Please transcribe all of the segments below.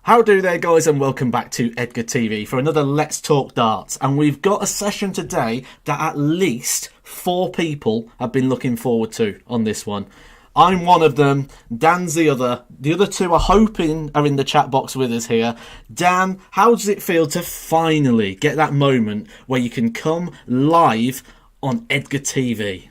How do there, guys, and welcome back to Edgar TV for another Let's Talk Darts. And we've got a session today that at least 4 people have been looking forward to on this one. I'm one of them, Dan's the other. The other 2 are hoping are in the chat box with us here. Dan, how does it feel to finally get that moment where you can come live on Edgar TV?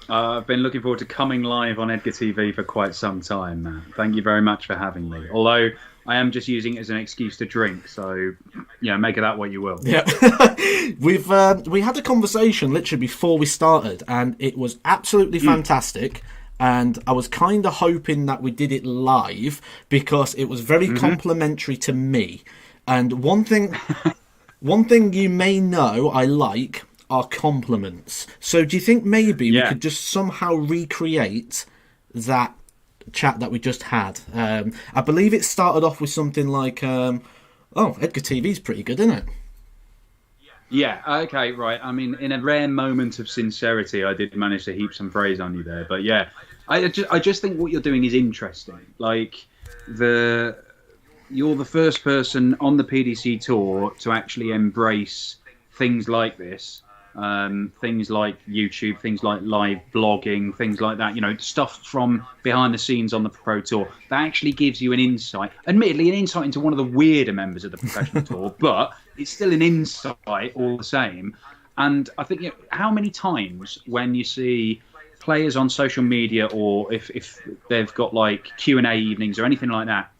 I've been looking forward to coming live on Edgar TV for quite some time, man. Thank you very much for having me. Although I am just using it as an excuse to drink, so make of that what you will. Yeah, we had a conversation literally before we started, and it was absolutely fantastic. And I was kind of hoping that we did it live because it was very complimentary to me. And one thing you may know I like are compliments. So do you think maybe we could just somehow recreate that chat that we just had? I believe it started off with something like, Edgar TV's pretty good, isn't it? Yeah, okay, right. I mean, in a rare moment of sincerity, I did manage to heap some praise on you there. But yeah, I just think what you're doing is interesting. Like, you're the first person on the PDC tour to actually embrace things like this. Things like YouTube, things like live blogging, things like that, stuff from behind the scenes on the Pro Tour that actually gives you an insight, admittedly an insight into one of the weirder members of the professional tour, but it's still an insight all the same. And I think, how many times when you see players on social media, or if they've got like Q&A evenings or anything like that,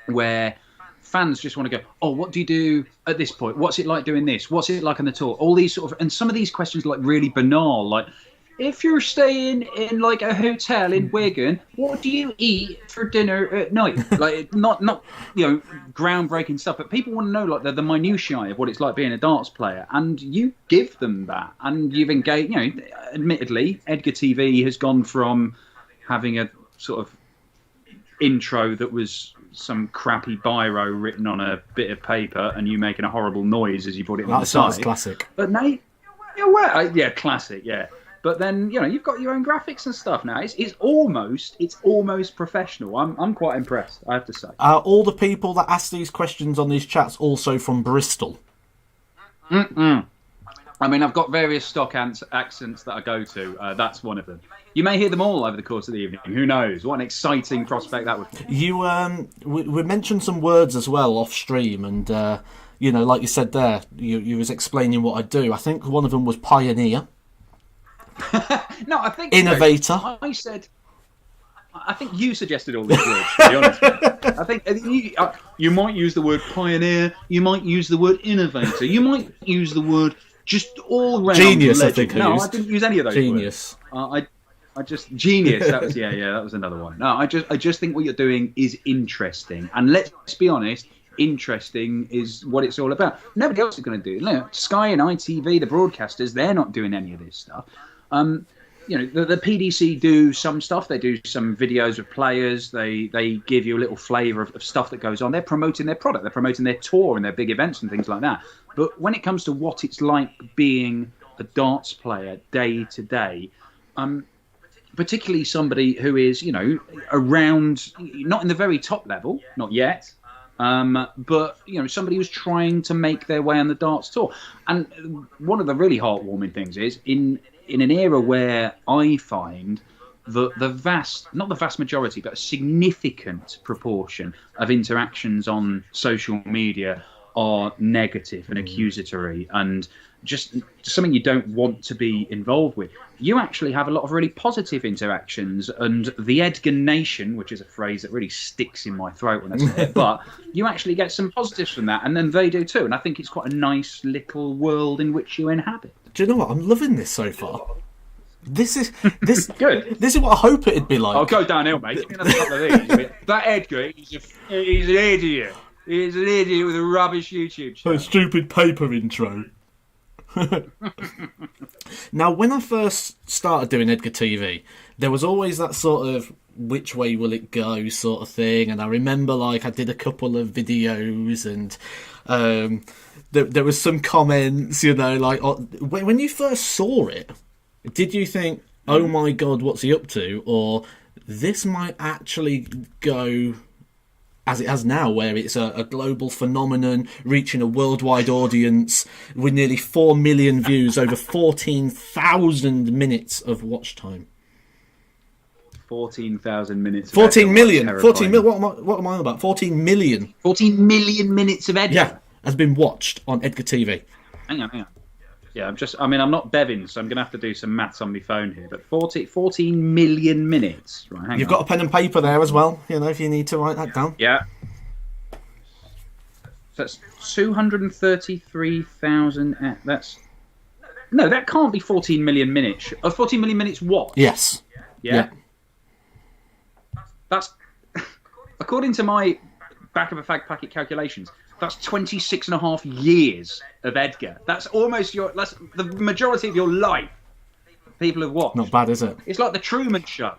where fans just want to go, oh, what do you do at this point? What's it like doing this? What's it like on the tour? All these sort of, and some of these questions are like really banal, like, if you're staying in like a hotel in Wigan, what do you eat for dinner at night? Like, not groundbreaking stuff, but people want to know like the minutiae of what it's like being a darts player, and you give them that, and you've engaged. Admittedly, Edgar TV has gone from having a sort of intro that was some crappy biro written on a bit of paper and you making a horrible noise as you put it on the side. That's classic. But now, classic, yeah. But then, you've got your own graphics and stuff now. It's almost professional. I'm quite impressed, I have to say. Are all the people that ask these questions on these chats also from Bristol? I mean, I've got various stock accents that I go to. That's one of them. You may hear them all over the course of the evening. Who knows? What an exciting prospect that would be. You, we mentioned some words as well off stream, and like you said there, you was explaining what I do. I think one of them was pioneer. No, I think innovator. I think you suggested all these words, to be honest. I think you might use the word pioneer. You might use the word innovator. You might use the word just all round genius. Legend. I think no, I didn't use any of those genius. Words. I just genius. That was that was another one. No, I just think what you're doing is interesting, and let's be honest, interesting is what it's all about. Nobody else is going to do it. Sky and ITV, the broadcasters, they're not doing any of this stuff. The PDC do some stuff. They do some videos of players. They give you a little flavour of stuff that goes on. They're promoting their product. They're promoting their tour and their big events and things like that. But when it comes to what it's like being a darts player day to day, particularly somebody who is, around, not in the very top level, not yet, but, somebody who's trying to make their way on the darts tour. And one of the really heartwarming things is, in an era where I find the not the vast majority, but a significant proportion of interactions on social media are negative and accusatory and just something you don't want to be involved with. You actually have a lot of really positive interactions, and the Edgar Nation, which is a phrase that really sticks in my throat when I say it, but you actually get some positives from that, and then they do too. And I think it's quite a nice little world in which you inhabit. Do you know what? I'm loving this so far. This is good. This is what I hope it'd be like. I'll go downhill, mate. Give me another couple of these. That Edgar, he's an idiot. He's an idiot with a rubbish YouTube channel. A stupid paper intro. Now, when I first started doing Edgar TV, there was always that sort of which way will it go sort of thing, and I remember I did a couple of videos, and there was some comments, when you first saw it, did you think, oh my god, what's he up to, or this might actually go as it has now, where it's a global phenomenon reaching a worldwide audience with nearly 4 million views, over 14,000 minutes of watch time. 14,000 minutes. 14 million. 14 million. What am I on about? 14 million. 14 million minutes of Edgar. Yeah, has been watched on Edgar TV. Hang on. Yeah, I'm not Bevan, so I'm going to have to do some maths on my phone here. But 14 million minutes. Right, You've got a pen and paper there as well, if you need to write that down. Yeah. That's 233,000. No, that can't be 14 million minutes. 14 million minutes what? Yes. Yeah. That's, according to my back of a fag packet calculations, that's 26 and a half years of Edgar. That's almost that's the majority of your life. People have watched. Not bad, is it? It's like the Truman Show.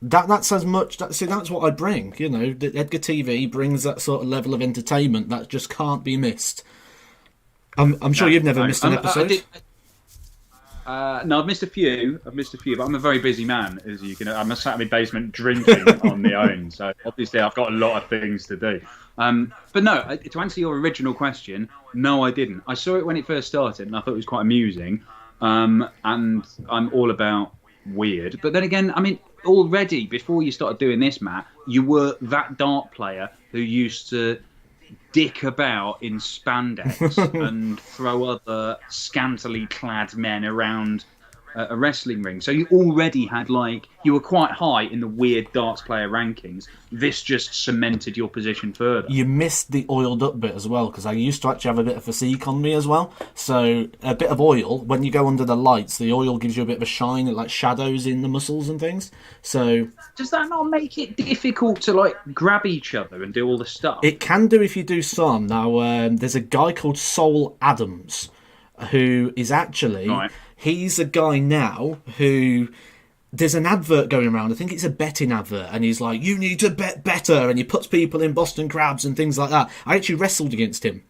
That's as much. That's what I bring. The Edgar TV brings that sort of level of entertainment that just can't be missed. I'm sure you've never missed an episode. No, I've missed a few, but I'm a very busy man, as you can. I'm sat in my basement drinking on my own, so obviously I've got a lot of things to do. But no, to answer your original question, no, I didn't. I saw it when it first started, and I thought it was quite amusing. And I'm all about weird. But then again, already before you started doing this, Matt, you were that dart player who used to dick about in spandex and throw other scantily clad men around a wrestling ring. So you already had you were quite high in the weird darts player rankings. This just cemented your position further. You missed the oiled up bit as well, because I used to actually have a bit of physique on me as well. So a bit of oil, when you go under the lights, the oil gives you a bit of a shine, it shadows in the muscles and things. So does that not make it difficult to grab each other and do all the stuff? It can do if you do some. Now there's a guy called Sol Adams who is actually... Right. He's a guy now who... There's an advert going around, I think it's a betting advert, and he's like, you need to bet better, and he puts people in Boston Crabs and things like that. I actually wrestled against him,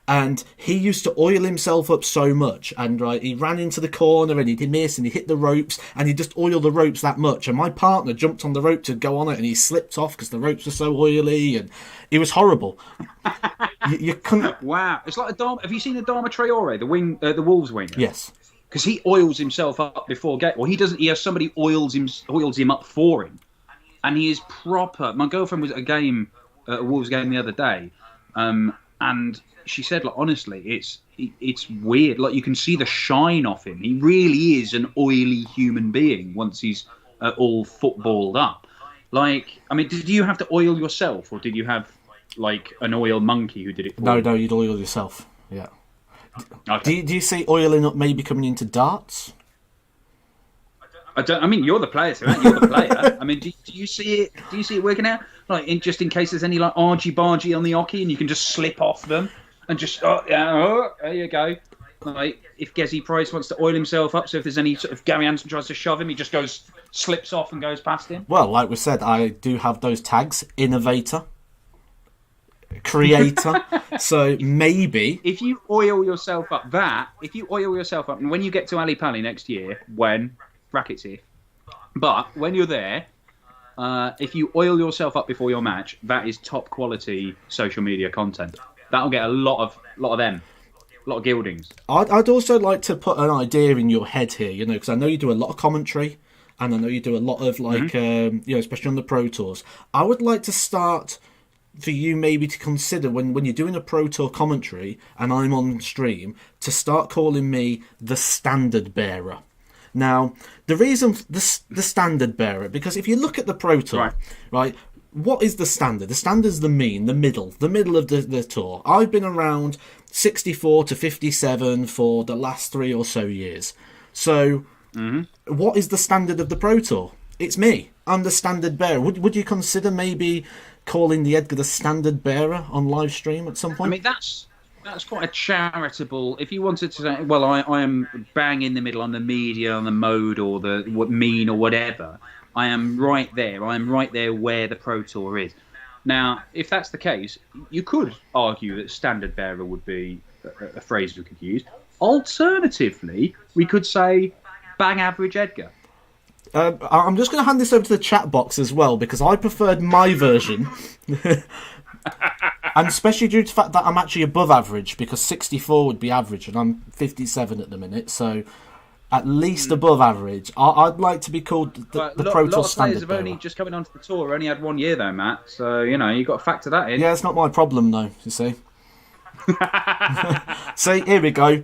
and he used to oil himself up so much, and he ran into the corner, and he did miss, and he hit the ropes, and he just oiled the ropes that much, and my partner jumped on the rope to go on it, and he slipped off because the ropes were so oily, and it was horrible. you couldn't... Wow, it's like have you seen Adama Traore, the Wolves winger? Yes. Because he oils himself up before game. Well, he doesn't. He has somebody oils him up for him, and he is proper. My girlfriend was at a Wolves game the other day, and she said, honestly, it's weird. You can see the shine off him. He really is an oily human being once he's all footballed up. Did you have to oil yourself, or did you have an oil monkey who did it for you? No, you'd oil yourself. Yeah. Okay. Do you see oiling up maybe coming into darts? I don't. You're the player, so you're the player. Do you see it? Do you see it working out? Just in case there's any argy-bargy on the hockey, and you can just slip off them and just there you go. If Gezi Price wants to oil himself up, so if there's any sort of Gary Anderson tries to shove him, he just slips off and goes past him. Well, like we said, I do have those tags: innovator, creator. So maybe if you oil yourself up, and when you get to Ali Pali next year, brackets if, but when you're there, if you oil yourself up before your match, that is top quality social media content. That'll get a lot of gildings. I'd also like to put an idea in your head here, because I know you do a lot of commentary, and I know you do a lot of especially on the Pro Tours. I would like to start for you maybe to consider when you're doing a Pro Tour commentary and I'm on stream, to start calling me the standard bearer. Now, the reason the standard bearer, because if you look at the Pro Tour, right, what is the standard? The standard's the mean, the middle of the tour. I've been around 64 to 57 for the last 3 or so years. So, what is the standard of the Pro Tour? It's me. I'm the standard bearer. Would you consider maybe calling the Edgar the standard bearer on live stream at some point? That's quite a charitable. If you wanted to say, well, I am bang in the middle on the media, on the mode, or the mean or whatever. I am right there. I am right there where the Pro Tour is. Now, if that's the case, you could argue that standard bearer would be a phrase we could use. Alternatively, we could say bang average Edgar. I'm just going to hand this over to the chat box as well, because I preferred my version. And especially due to the fact that I'm actually above average, because 64 would be average, and I'm 57 at the minute, so at least above average. I'd like to be called the Pro Tour standard bearer. A lot of players have only just coming onto the tour, only had 1 year though, Matt. So, you've got to factor that in. Yeah, it's not my problem though, you see. See, here we go.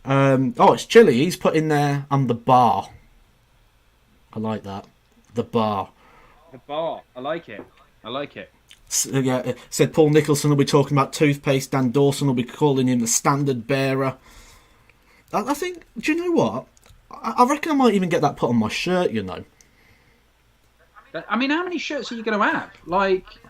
It's Chile. He's put in there, and the bar. I like that. The bar. The bar. I like it. Yeah, said Paul Nicholson will be talking about toothpaste. Dan Dawson will be calling him the standard bearer. I think, do you know what? I reckon I might even get that put on my shirt, I mean, how many shirts are you going to have?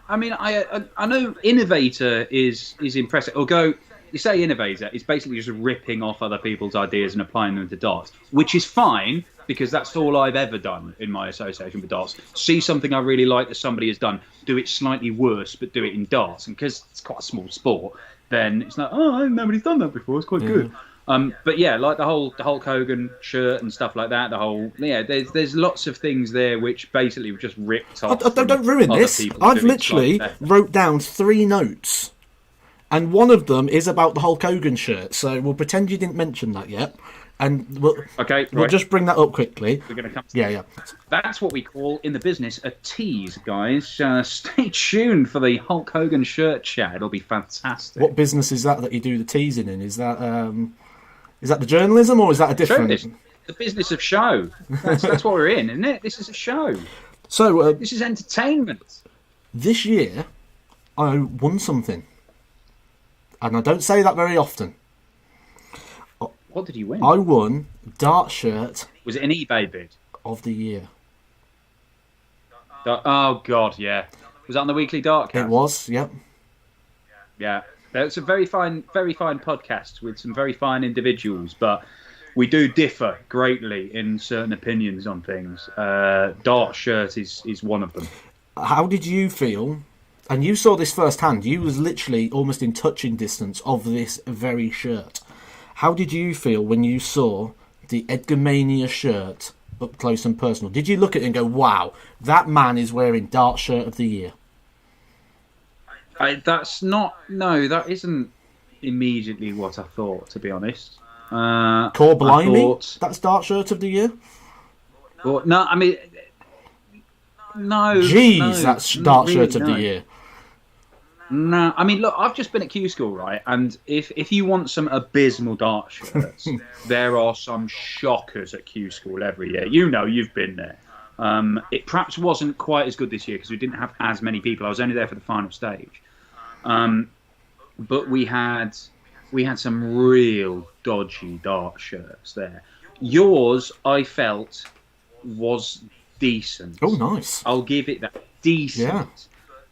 I know innovator is impressive. Although, you say innovator, it's basically just ripping off other people's ideas and applying them to darts, which is fine, because that's all I've ever done in my association with darts. See something I really like that somebody has done, do it slightly worse, but do it in darts. And because it's quite a small sport, then it's like, nobody's done that before. It's quite good. But yeah, like the Hulk Hogan shirt and stuff like that. There's lots of things there which basically were just ripped off. Don't ruin this. I've literally wrote down 3 notes, and one of them is about the Hulk Hogan shirt. So we'll pretend you didn't mention that yet. And we'll just bring that up quickly. We're going to come to yeah. That's what we call in the business a tease, guys. Stay tuned for the Hulk Hogan shirt chat. It'll be fantastic. What business is that you do the teasing in? Is that the journalism, or is that a different? The business of show. That's what we're in, isn't it? This is a show. So this is entertainment. This year, I won something, and I don't say that very often. What did you win? I won dart shirt. Was it an eBay bid? Of the year. Oh God, yeah. Was that on the Weekly Dartcast? It was, yep. Yeah. It's a very fine podcast with some very fine individuals, but we do differ greatly in certain opinions on things. Dart shirt is one of them. How did you feel? And you saw this firsthand. You was literally almost in touching distance of this very shirt. How did you feel when you saw the Edgar Mania shirt up close and personal? Did you look at it and go, wow, that man is wearing dart shirt of the year? That isn't immediately what I thought, to be honest. Core Blimey? That's dart shirt of the year? No. Jeez, that's dart shirt of the year. No, I mean, look, I've just been at Q School, right? And if you want some abysmal dart shirts, there are some shockers at Q School every year. You've been there. It perhaps wasn't quite as good this year because we didn't have as many people. I was only there for the final stage. But we had some real dodgy dart shirts there. Yours, I felt, was decent. Oh, nice. I'll give it that. Decent. Yeah.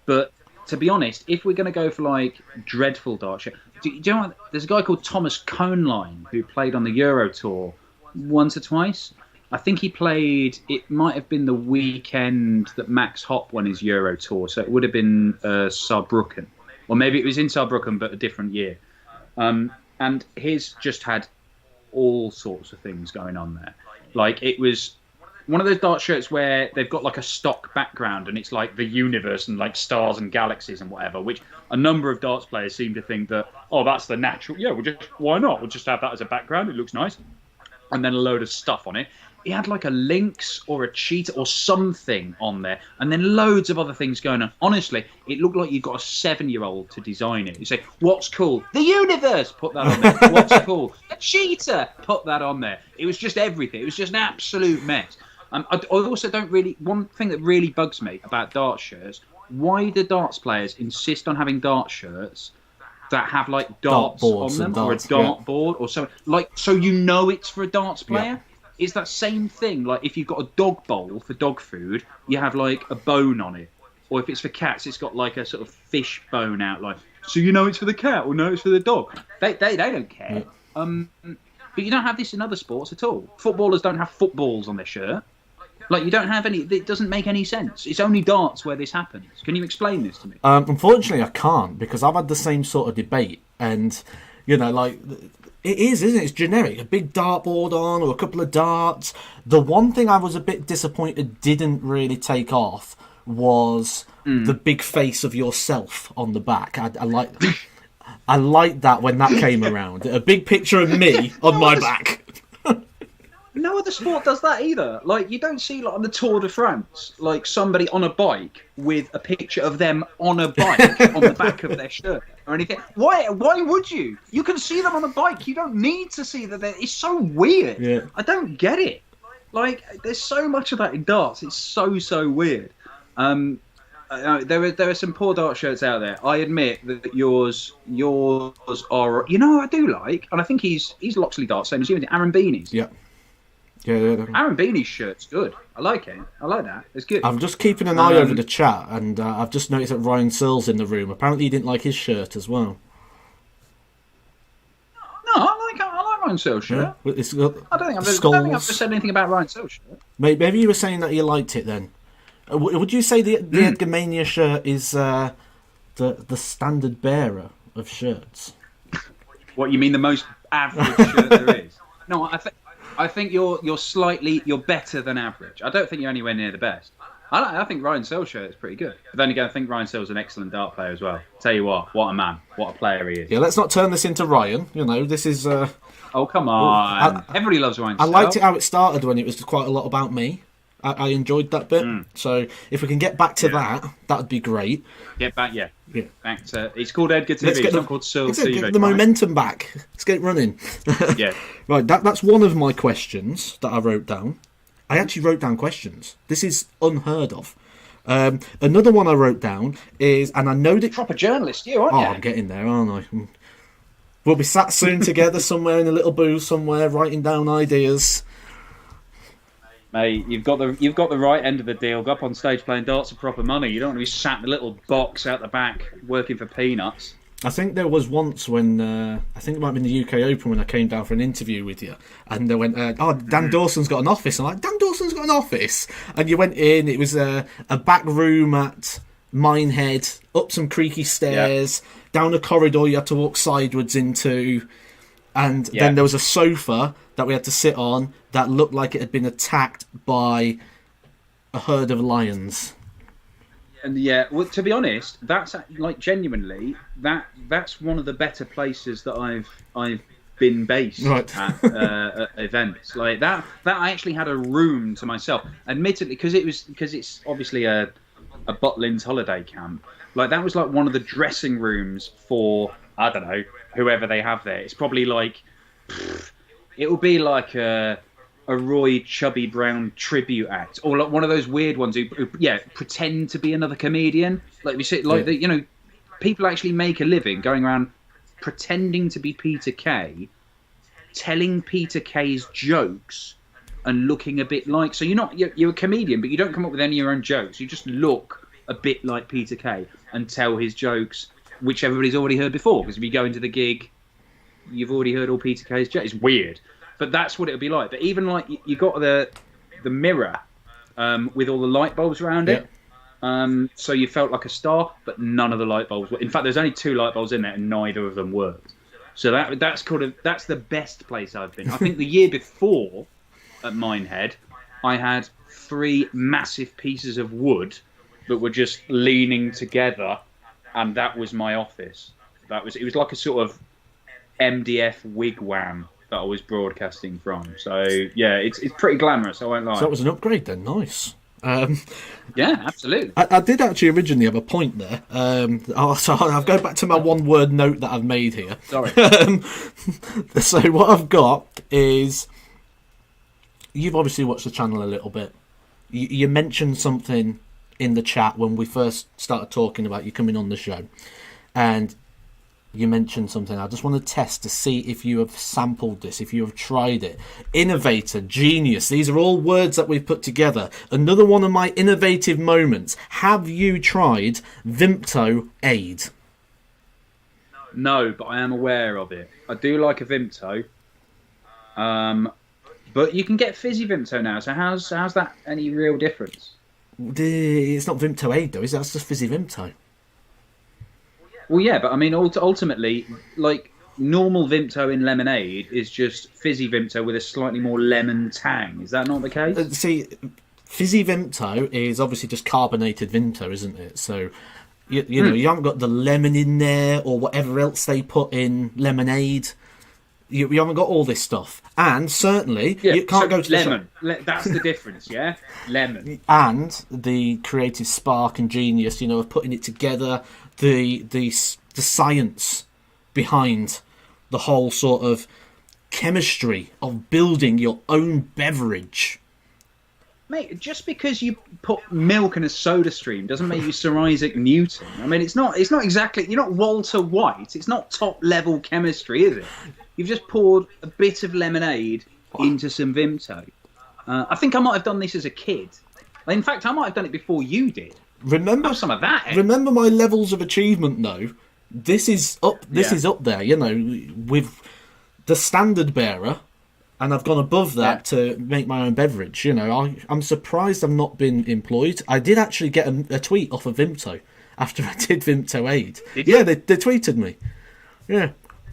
But to be honest, if we're going to go for like dreadful dart shirt, do you know what? There's a guy called Thomas Coneline who played on the Euro Tour once or twice. I think he played, it might have been the weekend that Max Hopp won his Euro Tour, so it would have been Saarbrücken. Or maybe it was in Saarbrücken, but a different year. And his just had all sorts of things going on there. Like, it was one of those dart shirts where they've got like a stock background and it's like the universe and like stars and galaxies and whatever, which a number of darts players seem to think that, that's the natural. Yeah, why not? We'll just have that as a background. It looks nice. And then a load of stuff on it. He had like a lynx or a cheetah or something on there, and then loads of other things going on. Honestly, it looked like you got a 7-year-old to design it. You say, what's cool? The universe! Put that on there. What's cool? A cheetah! Put that on there. It was just everything. It was just an absolute mess. I also don't really... One thing that really bugs me about dart shirts, why do darts players insist on having dart shirts that have like darts on them, or a dart board or something? Like, so it's for a darts player? Yeah. It's that same thing. Like, if you've got a dog bowl for dog food, you have like a bone on it. Or if it's for cats, it's got like a sort of fish bone outline. So it's for the cat, or no, it's for the dog. They don't care. Yeah. But you don't have this in other sports at all. Footballers don't have footballs on their shirt. Like, you don't have any... It doesn't make any sense. It's only darts where this happens. Can you explain this to me? Unfortunately, I can't, because I've had the same sort of debate. And, like... It is, isn't it? It's generic. A big dartboard on, or a couple of darts. The one thing I was a bit disappointed didn't really take off was the big face of yourself on the back. I like that when that came around. A big picture of me on my back. No other sport does that either. Like, you don't see, like, on the Tour de France, like, somebody on a bike with a picture of them on a bike on the back of their shirt or anything. Why would you? You can see them on a bike. You don't need to see that. It's so weird. Yeah. I don't get it. Like, there's so much of that in darts. It's so weird. There are some poor dart shirts out there. I admit that yours are. You know, I do like, and I think he's Loxley Darts, same as you. Aaron Beanie's. Yeah. Yeah. Aaron Beanie's shirt's good. I like it. I like that. It's good. I'm just keeping an eye over the chat, and I've just noticed that Ryan Searle's in the room. Apparently, he didn't like his shirt as well. No, I like Ryan Searle's shirt. Yeah. It's got I don't think I've ever said anything about Ryan Searle's shirt. Maybe you were saying that you liked it then. Would you say the Edgar Mania shirt is the standard bearer of shirts? What, you mean the most average shirt there is? No, I think you're better than average. I don't think you're anywhere near the best. I think Ryan Searle's shirt is pretty good. But then again, I think Ryan Searle's an excellent dart player as well. Tell you what a man, what a player he is. Yeah, let's not turn this into Ryan. You know, this is. Oh, come on! Everybody loves Ryan Searle. I liked it how it started when it was quite a lot about me. I enjoyed that bit. So if we can get back to that would be great. Get back, yeah. Back to, it's called Edgar TV. It's not called Searle TV. Get the momentum back. Let's get it running. Yeah. Right, that's one of my questions that I wrote down. I actually wrote down questions. This is unheard of. Another one I wrote down is, and I know that... Proper journalist, you, aren't you? Oh, I'm getting there, aren't I? We'll be sat soon together somewhere in a little booth somewhere, writing down ideas. Mate, you've got the right end of the deal. Go up on stage playing darts for proper money. You don't want to be sat in a little box out the back working for peanuts. I think there was once when, I think it might have been the UK Open when I came down for an interview with you, and they went, Dan Dawson's got an office. I'm like, Dan Dawson's got an office? And you went in, it was a back room at Minehead, up some creaky stairs, down a corridor you had to walk sideways into, and then there was a sofa that we had to sit on that looked like it had been attacked by a herd of lions. And well, to be honest, that's like genuinely that's one of the better places that I've been based at events like that. That I actually had a room to myself. Admittedly, because it's obviously a Butlins holiday camp. Like that was like one of the dressing rooms for, I don't know, whoever they have there. It's probably like it will be like a Roy Chubby Brown tribute act, or like one of those weird ones who pretend to be another comedian. Like we sit, like people actually make a living going around pretending to be Peter Kay, telling Peter Kay's jokes and looking a bit like. So you're a comedian, but you don't come up with any of your own jokes. You just look a bit like Peter Kay and tell his jokes, which everybody's already heard before. Because if you go into the gig, you've already heard all Peter Kay's jokes. It's weird. But that's what it would be like. But even like you got the mirror with all the light bulbs around it, so you felt like a star. But none of the light bulbs were. In fact, there's only 2 light bulbs in there, and neither of them worked. So that's the best place I've been. I think the year before at Minehead, I had 3 massive pieces of wood that were just leaning together, and that was my office. It was like a sort of MDF wigwam that I was broadcasting from. So yeah, it's pretty glamorous, I won't lie. So that was an upgrade then, nice. Yeah, absolutely. I did actually originally have a point there. So I'll go back to my one-word note that I've made here. Sorry. So what I've got is, you've obviously watched the channel a little bit. You mentioned something in the chat when we first started talking about you coming on the show, and you mentioned something. I just want to test to see if you have sampled this, if you have tried it. Innovator, genius. These are all words that we've put together. Another one of my innovative moments. Have you tried Vimto Aid? No, but I am aware of it. I do like a Vimto. But you can get fizzy Vimto now. So how's that any real difference? It's not Vimto Aid though, is it? That's just fizzy Vimto. Well, yeah, but I mean, ultimately, like, normal Vimto in lemonade is just fizzy Vimto with a slightly more lemon tang. Is that not the case? See, Fizzy Vimto is obviously just carbonated Vimto, isn't it? So, you know, you haven't got the lemon in there or whatever else they put in lemonade. You haven't got all this stuff. And certainly, you can't go to lemon. That's the difference, yeah? Lemon. And the creative spark and genius, you know, of putting it together, the science behind the whole sort of chemistry of building your own beverage. Mate, just because you put milk in a soda stream doesn't make you Sir Isaac Newton. I mean, it's not exactly... You're not Walter White. It's not top-level chemistry, is it? You've just poured a bit of lemonade into some Vimto. I think I might have done this as a kid. In fact, I might have done it before you did. Remember some of that. Remember my levels of achievement, though. This is up there, you know, with the standard bearer, and I've gone above that to make my own beverage. You know, I'm surprised I've not been employed. I did actually get a tweet off of Vimto after I did Vimto Aid. Yeah, they tweeted me. Yeah.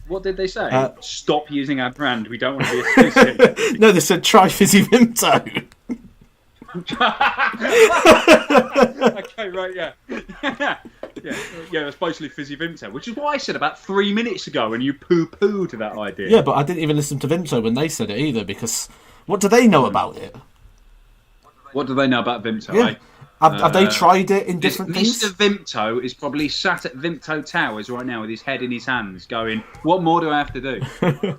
What did they say? Stop using our brand. We don't want to be associated. No, they said try Fizzy Vimto. Okay, right, yeah. Yeah, that's basically Fizzy Vimto, which is what I said about 3 minutes ago, and you poo-pooed that idea. Yeah, but I didn't even listen to Vimto when they said it either, because what do they know about it? What do they know about Vimto, Yeah. Have they tried it in different things? Mr. Vimto is probably sat at Vimto Towers right now with his head in his hands going, what more do I have to do?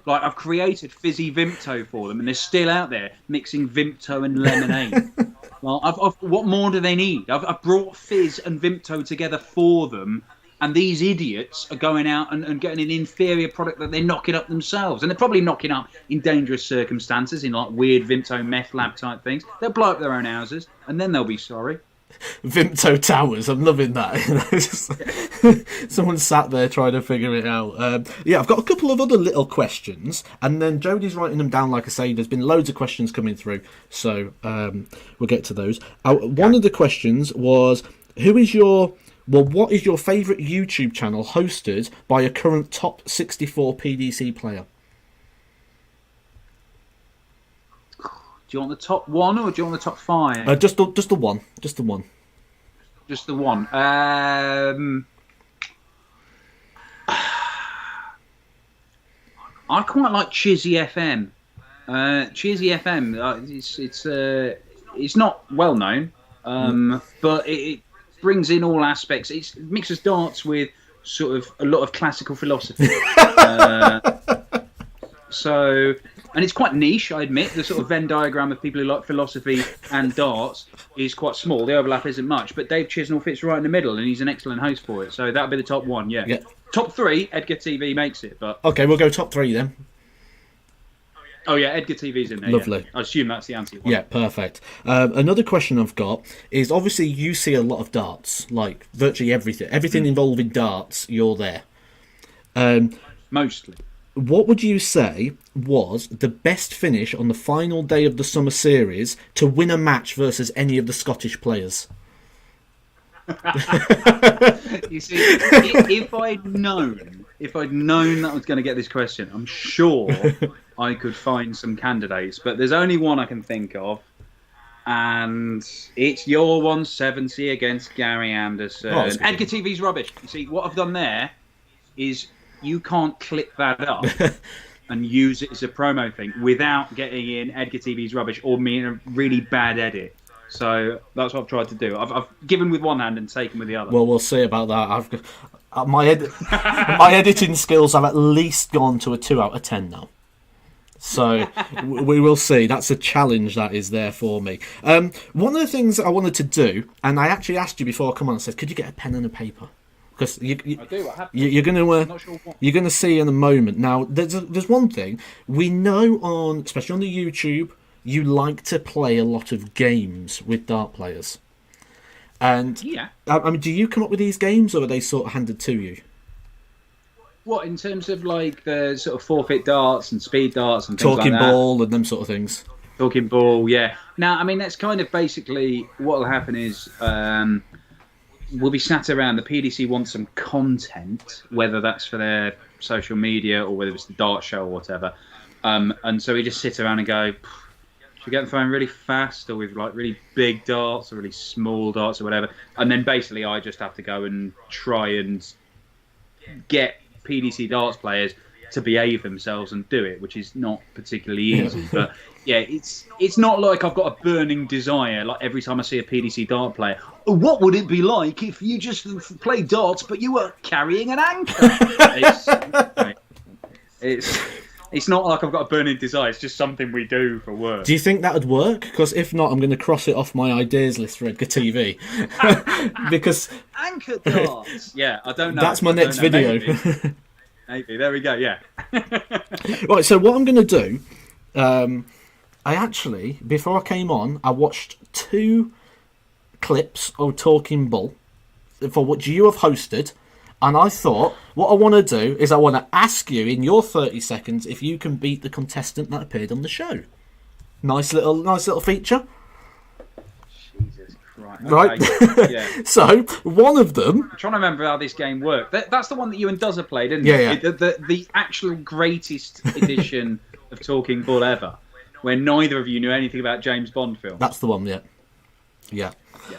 Like, I've created Fizzy Vimto for them and they're still out there mixing Vimto and lemonade. Well, what more do they need? I've brought Fizz and Vimto together for them, and these idiots are going out and getting an inferior product that they're knocking up themselves. And they're probably knocking up in dangerous circumstances, in like weird Vimto meth lab type things. They'll blow up their own houses and then they'll be sorry. Vimto Towers, I'm loving that. Someone sat there trying to figure it out. I've got a couple of other little questions, and then Jodie's writing them down. Like I say, there's been loads of questions coming through, so we'll get to those. One of the questions was, what is your favourite YouTube channel hosted by a current top 64 PDC player? Do you want the top one or do you want the top five? Just the one. Just the one. Just the one. I quite like Chizzy FM. Chizzy FM. It's not well known, but it brings in all aspects. It mixes darts with sort of a lot of classical philosophy. And it's quite niche, I admit. The sort of Venn diagram of people who like philosophy and darts is quite small. The overlap isn't much. But Dave Chisnell fits right in the middle, and he's an excellent host for it. So that would be the top one, yeah. Top three, Edgar TV makes it. But okay, we'll go top three then. Oh, yeah, Edgar TV's in there. Lovely. Yeah. I assume that's the answer. Yeah, perfect. Another question I've got is, obviously you see a lot of darts, like virtually everything. Everything involving darts, you're there. Mostly. What would you say was the best finish on the final day of the summer series to win a match versus any of the Scottish players? You see, if I'd known that I was going to get this question, I'm sure I could find some candidates. But there's only one I can think of, and it's your 170 against Gary Anderson. Edgar TV's rubbish. You see, what I've done there is you can't clip that up and use it as a promo thing without getting in Edgar TV's rubbish or me in a really bad edit. So that's what I've tried to do. I've given with one hand and taken with the other. Well, we'll see about that. My editing skills have at least gone to a 2 out of 10 now. So we will see. That's a challenge that is there for me. One of the things I wanted to do, and I actually asked you before I come on and said, could you get a pen and a paper? Because you're going to see in a moment. Now, there's one thing we know especially on the YouTube, you like to play a lot of games with dart players. And yeah, I mean, do you come up with these games, or are they sort of handed to you? What, in terms of like the sort of forfeit darts and speed darts and things talking like that? Ball and them sort of things? Talking ball, yeah. Now, I mean, that's kind of basically what will happen is we'll be sat around. The PDC wants some content, whether that's for their social media or whether it's the dart show or whatever. And so we just sit around and go, Should we get them throwing really fast, or with like really big darts, or really small darts, or whatever? And then basically, I just have to go and try and get PDC darts players to behave themselves and do it, which is not particularly easy. But yeah, it's not like I've got a burning desire. Like every time I see a PDC dart player, oh, what would it be like if you just played darts but you were carrying an anchor? It's not like I've got a burning desire. It's just something we do for work. Do you think that would work? Because if not, I'm going to cross it off my ideas list for Edgar TV. Because anchor darts. Yeah, I don't know. That's my next video. Maybe. There we go. Yeah. Right. So what I'm going to do, I actually, before I came on, I watched 2 clips of Talking Bull for which you have hosted. And I thought, what I want to do is I want to ask you in your 30 seconds if you can beat the contestant that appeared on the show. Nice little feature. Jesus Christ. Right. Okay. Yeah. So, one of them... I'm trying to remember how this game worked. That's the one that you and Duzza played, isn't it? Yeah. The actual greatest edition of Talking Bull ever, where neither of you knew anything about James Bond films. That's the one, yeah.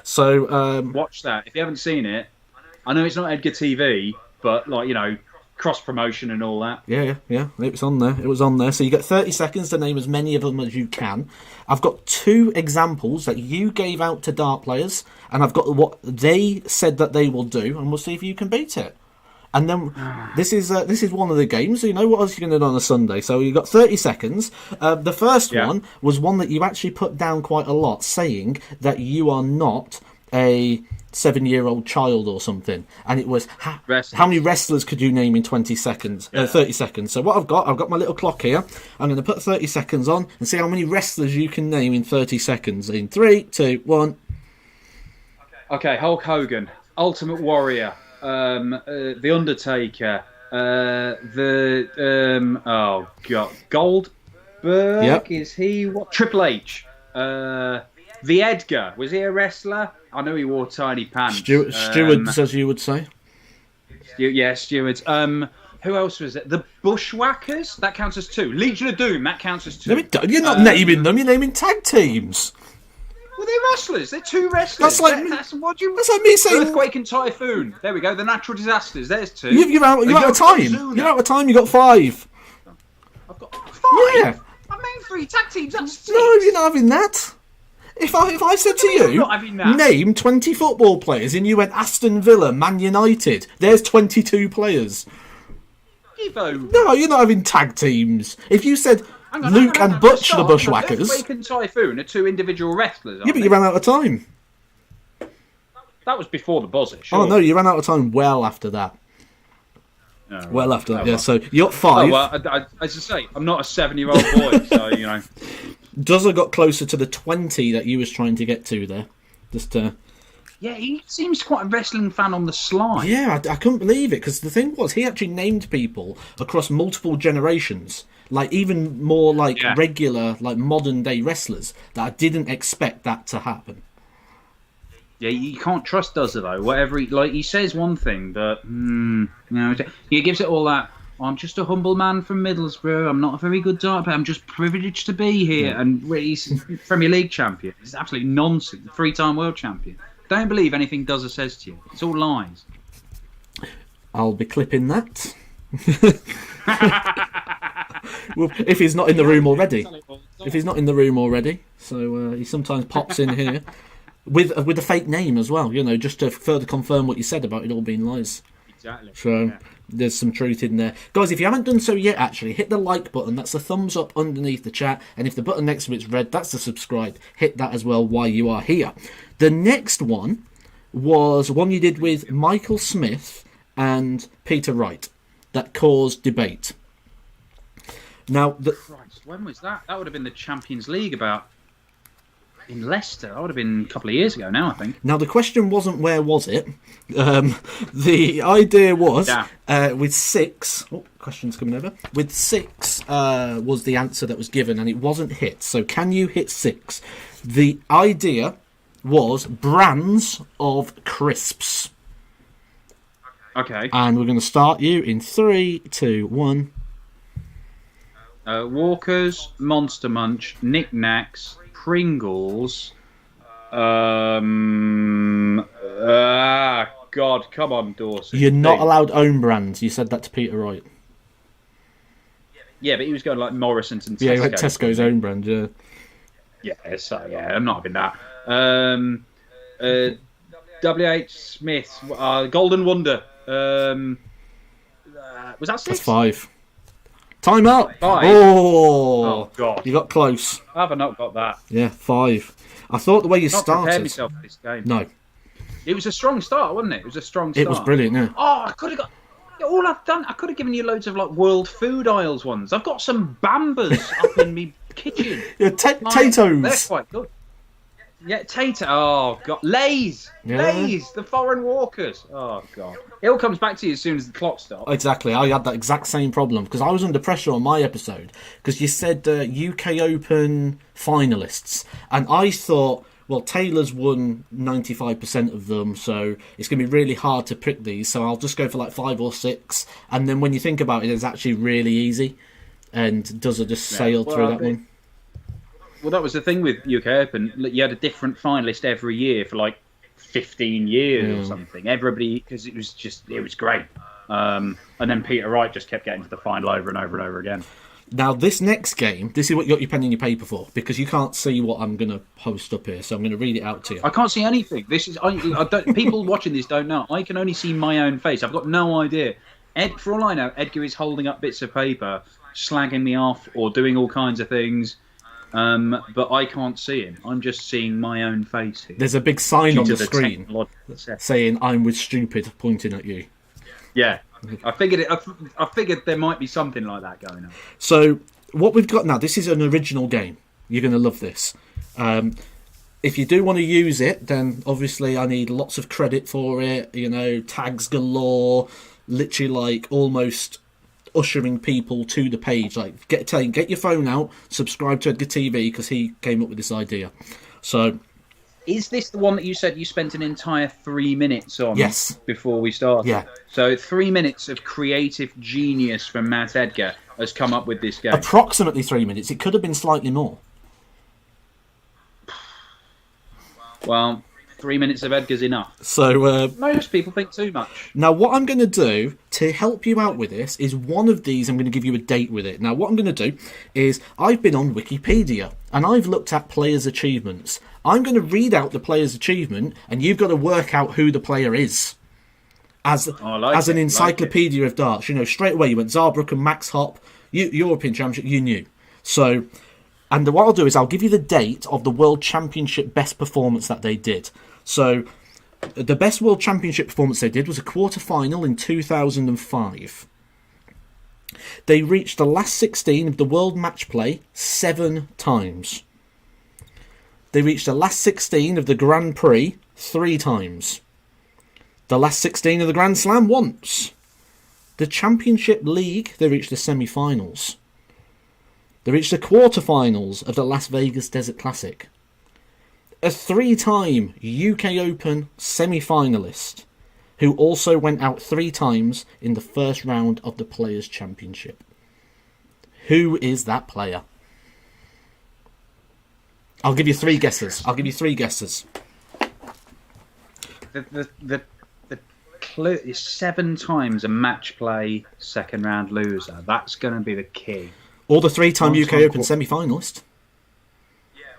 So... watch that. If you haven't seen it, I know it's not Edgar TV, but like, you know, cross promotion and all that. Yeah. It was on there. So you get 30 seconds to name as many of them as you can. I've got 2 examples that you gave out to dart players, and I've got what they said that they will do, and we'll see if you can beat it. And then this is one of the games. So you know what else you're going to do on a Sunday. So you've got 30 seconds. The first one was one that you actually put down quite a lot, saying that you are not a 7-year-old child or something, and it was how many wrestlers could you name in 20 seconds 30 seconds. So what I've got my little clock here. I'm going to put 30 seconds on and see how many wrestlers you can name in 30 seconds in 3, 2, 1. Okay, Hulk Hogan, Ultimate Warrior, The Undertaker, Goldberg, is he what? Triple H, the Edgar, was he a wrestler? I know he wore tiny pants. Stewards, as you would say. Stewards. Who else was it? The Bushwhackers? That counts as 2. Legion of Doom, that counts as 2. No, it don't. You're not naming them, you're naming tag teams. Well, they're wrestlers. They're 2 wrestlers. That's like me saying... Earthquake and Typhoon. There we go. The natural disasters. There's 2. You're out of time. You're out of time. You got 5. I've got 5? Yeah. I named 3 tag teams. That's 6. No, you're not having that. If I said to you, name 20 football players, and you went Aston Villa, Man United, there's 22 players. Evo. No, you're not having tag teams. If you said Luke and Butch the Bushwhackers... Earthquake and Typhoon are 2 individual wrestlers, yeah, but you ran out of time. That was before the buzzer, sure. Oh, no, you ran out of time well after that. No, well after that, yeah. So you got 5. Oh, well, as I say, I'm not a 7-year-old boy, so, you know... Duzza got closer to the 20 that you was trying to get to there. Yeah, he seems quite a wrestling fan on the sly. Yeah, I couldn't believe it, because the thing was, he actually named people across multiple generations, like even more like regular, like modern day wrestlers, that I didn't expect that to happen. Yeah, you can't trust Duzza though. Whatever he says one thing, but he gives it all that. I'm just a humble man from Middlesbrough. I'm not a very good dart player. I'm just privileged to be here. Yeah. And he's Premier League champion. It's absolutely nonsense. 3-time world champion. Don't believe anything Duzza says to you. It's all lies. I'll be clipping that. Well, if he's not in the room already. So he sometimes pops in here with a fake name as well, you know, just to further confirm what you said about it all being lies. Exactly. So there's some truth in there. Guys, if you haven't done so yet, actually, hit the like button. That's the thumbs up underneath the chat. And if the button next to it's red, that's the subscribe. Hit that as well while you are here. The next one was one you did with Michael Smith and Peter Wright that caused debate. Now, Christ, when was that? That would have been the Champions League in Leicester. That would have been a couple of years ago now, I think. Now, the question wasn't where was it. The idea was with 6... Oh, question's coming over. With 6 was the answer that was given, and it wasn't hit. So can you hit 6? The idea was brands of crisps. Okay. And we're going to start you in 3, 2, 1. Walkers, Monster Munch, Knick Knacks, Pringles. God, come on, Dawson. You're not allowed own brands. You said that to Peter Wright. Yeah, but he was going like Morrison's and Tesco's. Yeah, like Tesco's own brand, yeah. Yeah, so yeah, I'm not having that. W.H. Smith, Golden Wonder. Was that 6? That's 5. Time up! 5? Oh, God. You got close. Have I not got that? Yeah, 5. I thought the way you Not started... prepared myself for this game. No. It was a strong start, wasn't it? It was a strong start. It was brilliant, yeah. Oh, I could have got... All I've done, I could have given you loads of like world food aisles ones. I've got some Bambas up in me kitchen. Yeah, potatoes. They're quite good. Yeah, Tater. Oh God, Lays, Yeah. Lays, the foreign walkers. Oh God, it all comes back to you as soon as the clock stops. Exactly, I had that exact same problem because I was under pressure on my episode because you said UK Open finalists, and I thought, well, Taylor's won 95% of them, so it's going to be really hard to pick these. So I'll just go for like 5 or 6, and then when you think about it, it's actually really easy. And does it just sail through that one? Well, that was the thing with UK Open. You had a different finalist every year for like 15 years or something. Everybody, because it was great. And then Peter Wright just kept getting to the final over and over and over again. Now, this next game, this is what you got your pen and your paper for, because you can't see what I'm going to post up here, so I'm going to read it out to you. I can't see anything. This is I don't, people watching this don't know. I can only see my own face. I've got no idea. For all I know, Edgar is holding up bits of paper, slagging me off or doing all kinds of things. But I can't see him. I'm just seeing my own face here. There's a big sign on the screen saying "I'm with stupid," pointing at you. Yeah, I figured I figured there might be something like that going on. So what we've got now, this is an original game. You're going to love this. If you do want to use it, then obviously I need lots of credit for it. You know, tags galore, literally like almost ushering people to the page. Like get your phone out, subscribe to Edgar TV because he came up with this idea. So, is this the one that you said you spent an entire 3 minutes on? Yes. Before we started. Yeah. So 3 minutes of creative genius from Matt Edgar has come up with this game. Approximately 3 minutes. It could have been slightly more. Well, 3 minutes of Edgar's enough. So most people think too much. Now, what I'm going to do to help you out with this is one of these. I'm going to give you a date with it. Now, what I'm going to do is I've been on Wikipedia and I've looked at players' achievements. I'm going to read out the player's achievement, and you've got to work out who the player is. As an encyclopedia of darts, you know, straight away you went Zarbrook and Max Hopp, European Championship, you knew. So, and what I'll do is I'll give you the date of the World Championship best performance that they did. So, the best World Championship performance they did was a quarter-final in 2005. They reached the last 16 of the World Match Play 7 times. They reached the last 16 of the Grand Prix 3 times. The last 16 of the Grand Slam once. The Championship League, they reached the semi-finals. They reached the quarter-finals of the Las Vegas Desert Classic. A 3-time UK Open semi-finalist who also went out 3 times in the first round of the Players' Championship. Who is that player? I'll give you 3 guesses. The clue is 7 times a match play second round loser. That's going to be the key. Or the 3-time UK Open semi-finalist.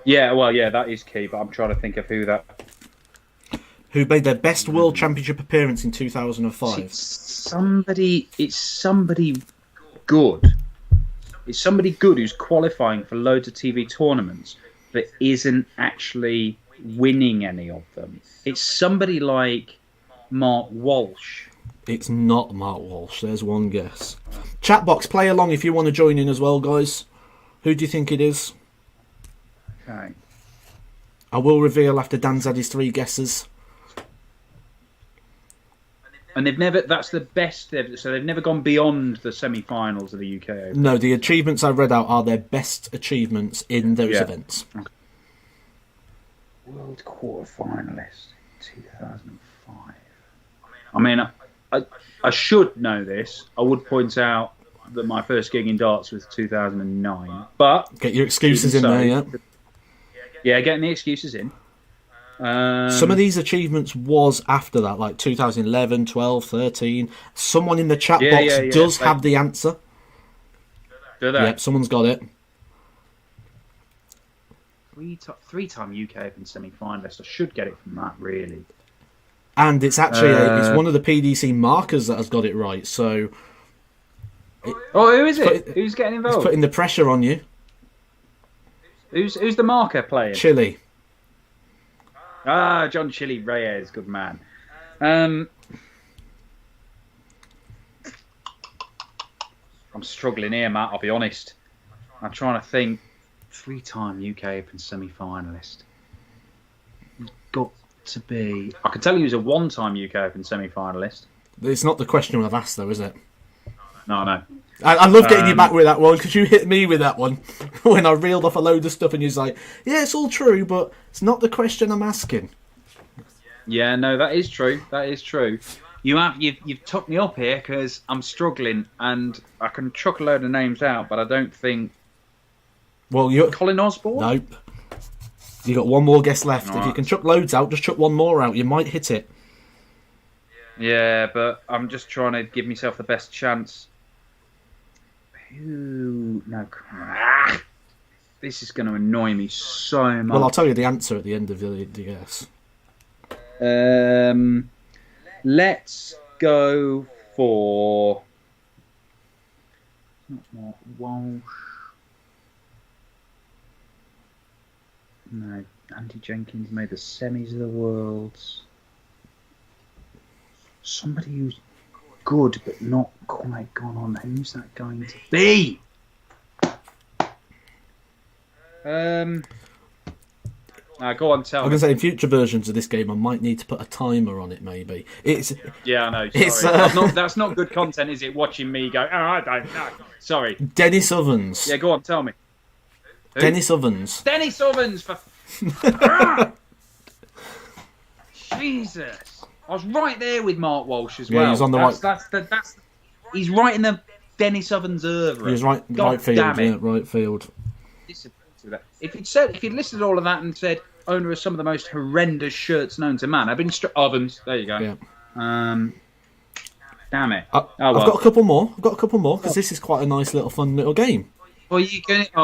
Yeah, well, yeah, that is key, but I'm trying to think of who who made their best World Championship appearance in 2005. It's somebody good. It's somebody good who's qualifying for loads of TV tournaments but isn't actually winning any of them. It's somebody like Mark Walsh. It's not Mark Walsh. There's one guess. Chat box, play along if you want to join in as well, guys. Who do you think it is? Okay. I will reveal after Dan's had his 3 guesses. And they've never. That's the best. So they've never gone beyond the semi-finals of the UK Open. No, the achievements I read out are their best achievements in those events. Okay. World quarter-finalist 2005. I mean, I should know this. I would point out that my first gig in darts was 2009. But get your excuses in there, yeah. Yeah, getting the excuses in. Some of these achievements was after that, like 2011, 12, 13. Someone in the chat box does have the answer. Do they? Yep, someone's got it. Three-time UK Open semi-finalist. I should get it from that, really. And it's actually it's one of the PDC markers that has got it right. So, who is it? Who's getting involved? It's putting the pressure on you. Who's the marker playing? Chile. John Chile Reyes, good man. I'm struggling here, Matt. I'll be honest. I'm trying to think. 3-time UK Open semi-finalist. He's got to be. I can tell you he's a 1-time UK Open semi-finalist. It's not the question I've asked, though, is it? No. I love getting you back with that one because you hit me with that one when I reeled off a load of stuff and you're like, yeah, it's all true, but it's not the question I'm asking. Yeah, no, that is true. That is true. You've took me up here because I'm struggling and I can chuck a load of names out, but I don't think. Well, you're Colin Osborne. Nope. You got one more guess left. All if you can chuck loads out, just chuck one more out. You might hit it. Yeah, but I'm just trying to give myself the best chance. No, this is going to annoy me so much. Well, I'll tell you the answer at the end of the guess. Let's go for not Walsh. No, Andy Jenkins made the semis of the Worlds. Somebody who's good but not quite gone on. Who's that going to be? Go on, tell me. I'm going to say in future versions of this game, I might need to put a timer on it. Maybe it's. Yeah, I know. Sorry. That's not good content, is it? Watching me go. Oh, I don't know. Sorry. Dennis Ovens. Yeah, go on, tell me. Who? Dennis Ovens. Dennis Ovens for. Jesus. I was right there with Mark Walsh as well. Yeah, he's on the right. He's right in the Dennis Ovens oeuvre. He was right field. Yeah, right field. If you'd listed all of that and said owner of some of the most horrendous shirts known to man, I've been Ovens. There you go. Yeah. Damn it. I've got a couple more. Because this is quite a nice little fun little game. Well,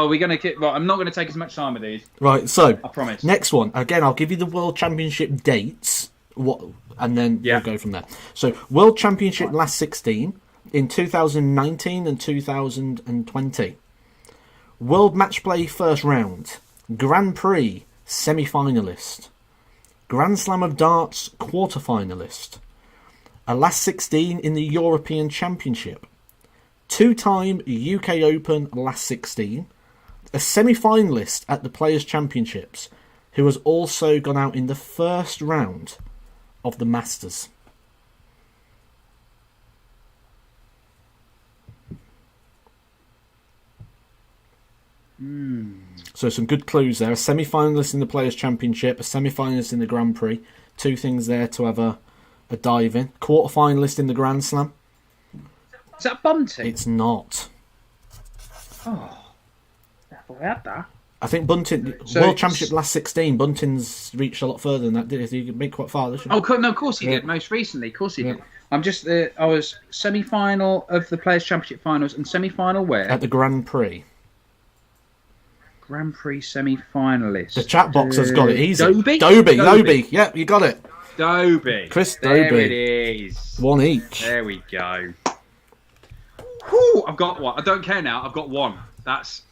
we're gonna get. Well, I'm not gonna take as much time with these. Right. So I promise. Next one. Again, I'll give you the World Championship dates. And then we'll go from there. So World Championship last 16 in 2019 and 2020. World Match Play first round. Grand Prix semi-finalist. Grand Slam of Darts quarter-finalist. A last 16 in the European Championship. 2-time UK Open last 16. A semi-finalist at the Players' Championships, who has also gone out in the first round of the Masters. So some good clues there. A semi-finalist in the Players' Championship, a semi-finalist in the Grand Prix. Two things there to have a dive in. Quarter-finalist in the Grand Slam. Is that Bunting? It's not. Oh, I thought I had that. I think Bunting, World Championship last 16, Bunting's reached a lot further than that, did he? He made quite far this year. Oh, no, of course he did, most recently. Of course he did. I'm just, I was semi-final of the Players' Championship finals and semi-final where? At the Grand Prix. Grand Prix semi-finalist. The chat box has got it easy. Dobie. Yep, you got it. Dobie. Chris There Dobie. it is. One each. There we go. Whew, I've got one. I don't care now. I've got one.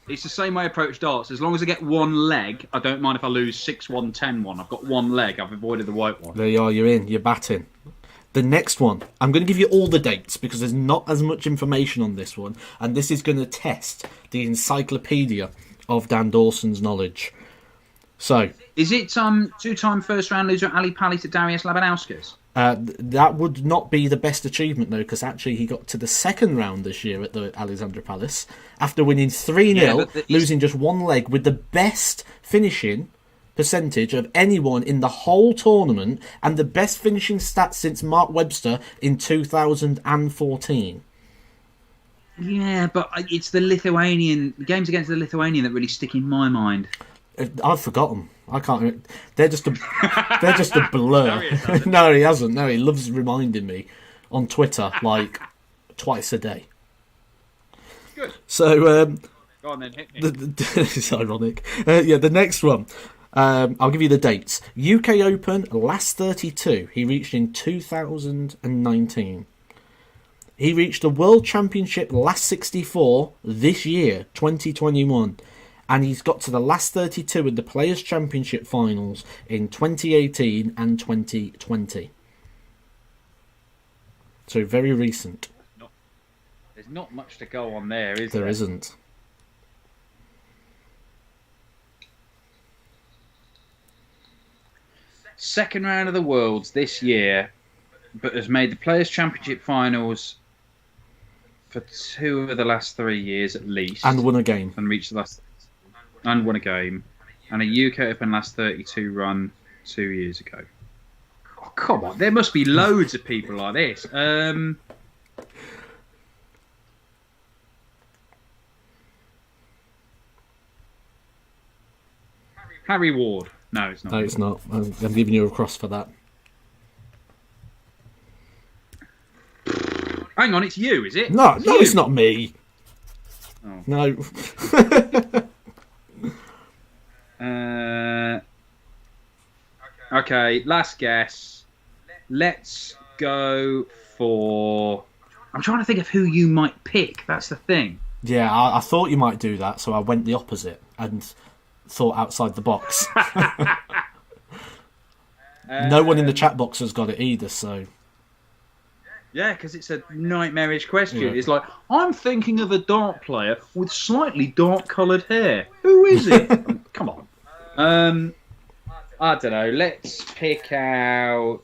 It's the same way I approach darts. As long as I get one leg, I don't mind if I lose 6-1, 10-1. I've got one leg. I've avoided the white one. There you are. You're in. You're batting. The next one, I'm going to give you all the dates because there's not as much information on this one, and this is going to test the encyclopedia of Dan Dawson's knowledge. So, is it two-time first round loser Ali Pally to Darius Labanauskas? That would not be the best achievement though, because actually he got to the second round this year at the Alexandra Palace after winning 3-0, losing just one leg with the best finishing percentage of anyone in the whole tournament and the best finishing stats since Mark Webster in 2014. Yeah, but it's the games against the Lithuanian that really stick in my mind. I've forgotten. I can't. They're just a blur. No, he hasn't. No, he hasn't. No, he loves reminding me on Twitter like twice a day. Good. So, Go on then, hit me. it's ironic. The next one. I'll give you the dates. UK Open last 32. He reached in 2019. He reached the World Championship last 64 this year, 2021. And he's got to the last 32 of the Players' Championship finals in 2018 and 2020. So very recent. There's not much to go on there, is there? There isn't. Second round of the Worlds this year, but has made the Players' Championship finals for 2 of the last 3 years at least. And won a game. And reached the last... And won a game. And a UK Open last 32 run 2 years ago. Oh, come on. There must be loads of people like this. Harry Ward. No, it's not. No, it's not. I'm giving you a cross for that. Hang on, it's you, is it? No, It's no, you. it's not me. Oh. No. Okay, last guess. Let's go for... I'm trying to think of who you might pick. That's the thing. Yeah, I thought you might do that, so I went the opposite and thought outside the box. No one in the chat box has got it either, so... Yeah, because it's a nightmarish question. Yeah. It's like, I'm thinking of a dart player with slightly dark-coloured hair. Who is it? Come on. I don't know. Let's pick out...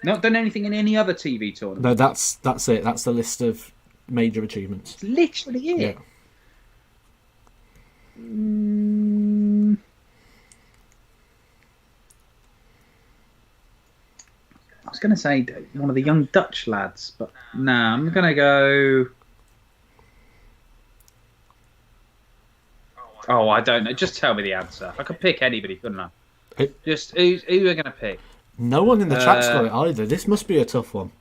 Not done anything in any other TV tournament. No, that's it. That's the list of major achievements. It's literally it. Yeah. I was going to say one of the young Dutch lads, but no, I'm going to go... Oh, I don't know. Just tell me the answer. I could pick anybody, couldn't I? Just who are we going to pick? No one in the chat's got it either. This must be a tough one.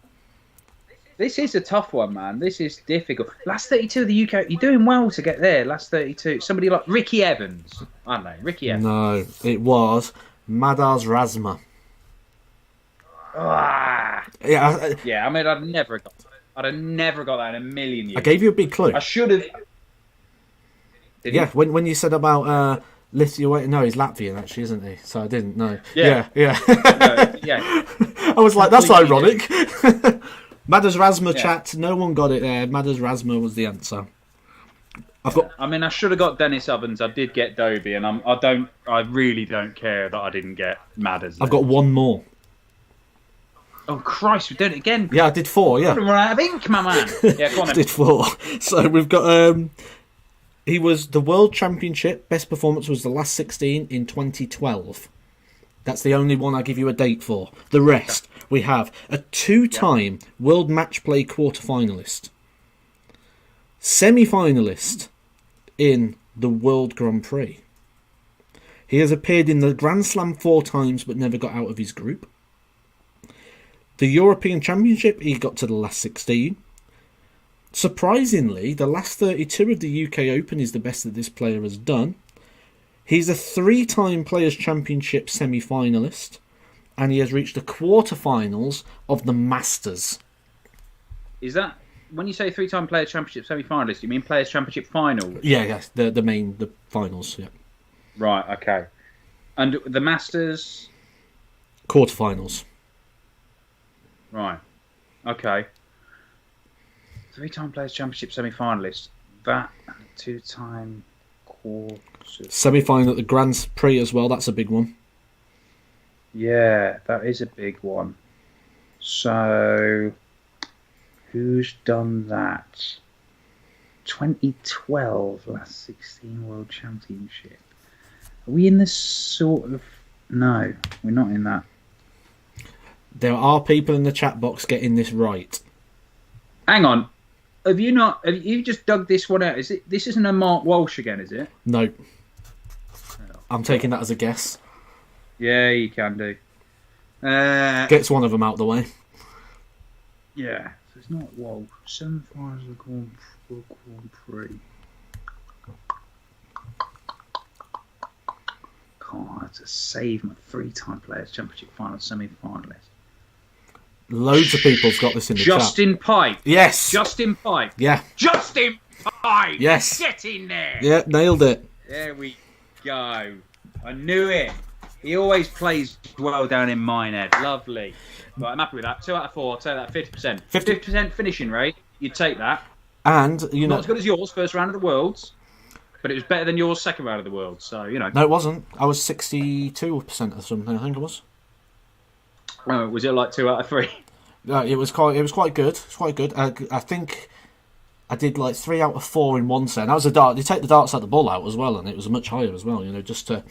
This is a tough one, man. This is difficult. Last 32 of the UK. You're doing well to get there. Last 32. Somebody like Ricky Evans. I don't know. Ricky Evans. No, it was Madars Razma. Ah. Yeah, Yeah, I mean, I'd have never got that in a million years. I gave you a big clue. I should have. Yeah, when you said about Lithuania, no, he's Latvian actually, isn't he? So I didn't know. Yeah. Yeah. Yeah. I was like, that's Completely ironic. Madars Razma chat, no one got it there. Madars Razma was the answer. I mean, I should have got Dennis Ovens. I did get Dobie, and I really don't care that I didn't get Madders. I've got one more. Oh Christ, we're doing it again. Yeah, I did 4. Yeah, Run out of ink, my man. Yeah, go on. I Then. did 4. So we've got. He was the World Championship. Best performance was the last 16 in 2012. That's the only one I give you a date for. The rest, we have a 2-time World Match Play quarter-finalist, semi-finalist in the World Grand Prix. He has appeared in the Grand Slam 4 times but never got out of his group. The European Championship, he got to the last 16. Surprisingly, the last 32 of the UK Open is the best that this player has done. He's a 3-time Players' Championship semi-finalist, and he has reached the quarter-finals of the Masters. Is that when you say 3-time Players' Championship semi-finalist? You mean Players' Championship final? Yeah, yes, the finals. Yeah, Right. Okay. And the Masters. quarter-finals. Right. Okay. 3-time Players' Championship semi-finalist. That 2-time quarter. Semi-final at the Grand Prix as well. That's a big one. Yeah, that is a big one. So, who's done that? 2012, last 16 World Championship. Are we in this sort of... No, we're not in that. There are people in the chat box getting this right. Hang on. Have you just dug this one out? This isn't a Mark Walsh again, is it? No. I'm taking that as a guess. Yeah, you can do. Gets one of them out the way. Yeah, so it's not Walsh. 7 finals of the Grand Prix. God, to save my 3-time Players' Championship final semi-finalist. Loads of people's got this in the chat. Justin Pike. Yes. Justin Pike. Yeah. Justin Pike. Yes. Get in there. Yeah, nailed it. There we go. I knew it. He always plays well down in mine head. Lovely. Right, I'm happy with that. 2 out of 4. I'll take that 50%. 50% finishing rate. You'd take that. And, Not as good as yours, first round of the Worlds. But it was better than yours, second round of the Worlds. So, No, it wasn't. I was 62% or something, I think it was. Oh, was it like 2 out of 3? It was quite good. It's quite good. I think I did like 3 out of 4 in one set. And that was a dart. You take the darts out the ball out as well, and it was much higher as well. Just to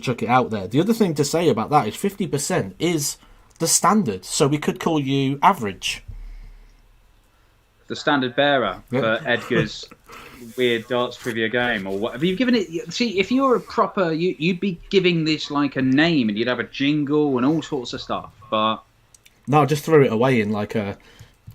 chuck it out there. The other thing to say about that is 50% is the standard, so we could call you average. The standard bearer for Edgar's weird darts trivia game, or what? Have you given it? See, if you were a proper, you'd be giving this like a name, and you'd have a jingle and all sorts of stuff. But no, I just threw it away in like a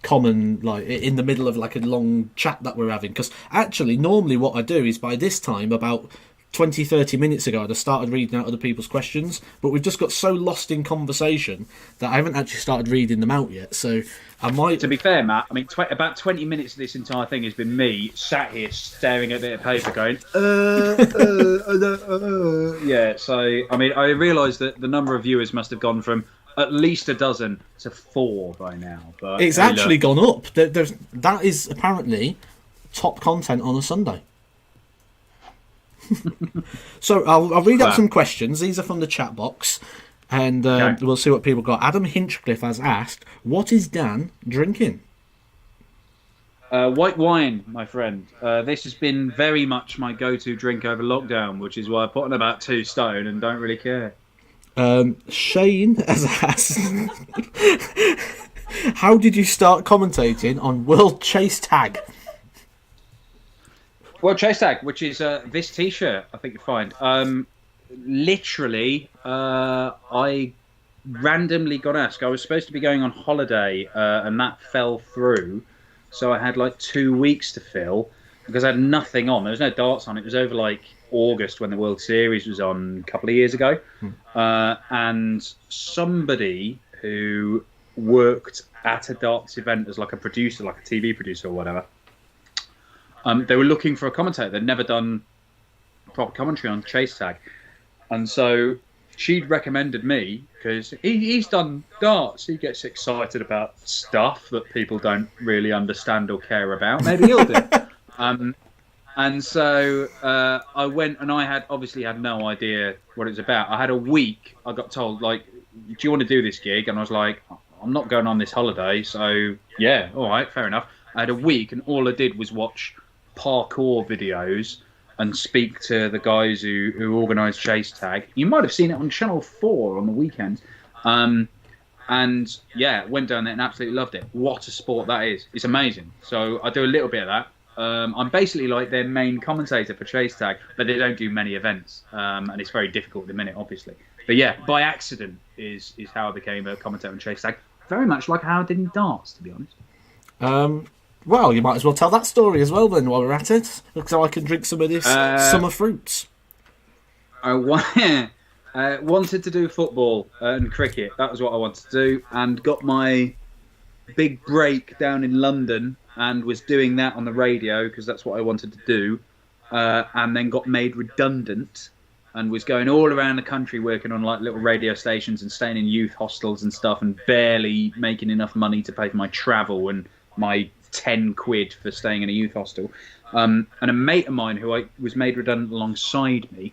common, like in the middle of like a long chat that we're having. Because actually, normally what I do is by this time, about 20-30 minutes ago, I'd have started reading out other people's questions, but we've just got so lost in conversation that I haven't actually started reading them out yet. So I might. To be fair, Matt, I mean, about 20 minutes of this entire thing has been me sat here staring at a bit of paper, going, yeah. So I mean, I realise that the number of viewers must have gone from at least a dozen to 4 by now. But it's actually gone up. That is apparently top content on a Sunday. So I'll read out some questions. These are from the chat box, and we'll see what people got. Adam Hinchcliffe has asked, "What is Dan drinking?" White wine, my friend. This has been very much my go-to drink over lockdown, which is why I put on about 2 stone and don't really care. Shane has asked, "How did you start commentating on World Chase Tag?" World Chase Tag, which is this T-shirt, I think you'll find. Literally, I randomly got asked. I was supposed to be going on holiday, and that fell through. So I had like 2 weeks to fill because I had nothing on. There was no darts on. It was over like August when the World Series was on a couple of years ago. And somebody who worked at a darts event as like a producer, like a TV producer or whatever, they were looking for a commentator. They'd never done proper commentary on Chase Tag. And so she'd recommended me because he's done darts. He gets excited about stuff that people don't really understand or care about. Maybe he'll do. And so I went, and I obviously had no idea what it was about. I had a week. I got told, like, do you want to do this gig? And I was like, I'm not going on this holiday. So, yeah, all right, fair enough. I had a week, and all I did was watch parkour videos and speak to the guys who organised Chase Tag. You might have seen it on Channel 4 on the weekend. And yeah, went down there and absolutely loved it. What a sport that is. It's amazing. So I do a little bit of that. I'm basically like their main commentator for Chase Tag, but they don't do many events. And it's very difficult at the minute, obviously. But yeah, by accident is how I became a commentator on Chase Tag. Very much like how I did in darts, to be honest. Well, you might as well tell that story as well then while we're at it, so I can drink some of this summer fruits. I wanted to do football and cricket. That was what I wanted to do, and got my big break down in London and was doing that on the radio because that's what I wanted to do, and then got made redundant and was going all around the country working on like little radio stations and staying in youth hostels and stuff and barely making enough money to pay for my travel and my 10 quid for staying in a youth hostel. And a mate of mine who I was made redundant alongside me,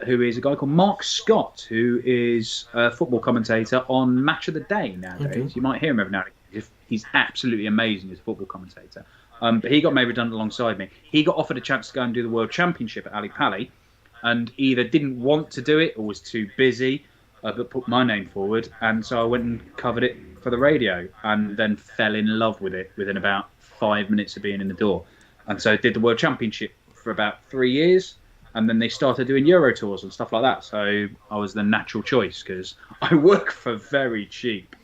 who is a guy called Mark Scott, who is a football commentator on Match of the Day nowadays. Okay. You might hear him every now and again. He's absolutely amazing as a football commentator. But he got made redundant alongside me. He got offered a chance to go and do the World Championship at Ali Pali, and either didn't want to do it or was too busy. but put my name forward, and so I went and covered it for the radio, and then fell in love with it within about 5 minutes of being in the door. And so I did the World Championship for about 3 years, and then they started doing Euro tours and stuff like that. So I was the natural choice because I work for very cheap.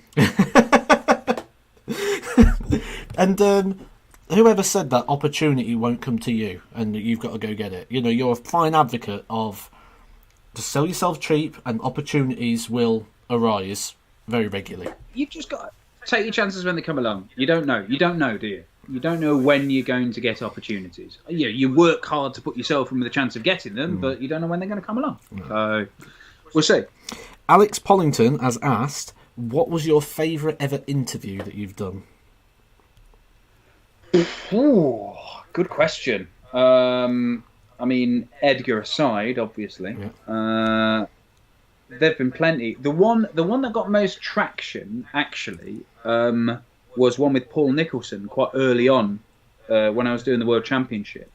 And whoever said that opportunity won't come to you and that you've got to go get it? You know, you're a fine advocate of to sell yourself cheap, and opportunities will arise very regularly. You've just got to take your chances when they come along. You don't know. You don't know, do you? You don't know when you're going to get opportunities. You work hard to put yourself in with a chance of getting them, but you don't know when they're going to come along. So we'll see. Alex Pollington has asked, what was your favourite ever interview that you've done? Ooh, good question. I mean, Edgar aside, obviously. Yeah. There've been plenty. The one that got most traction, actually, was one with Paul Nicholson quite early on when I was doing the World Championship.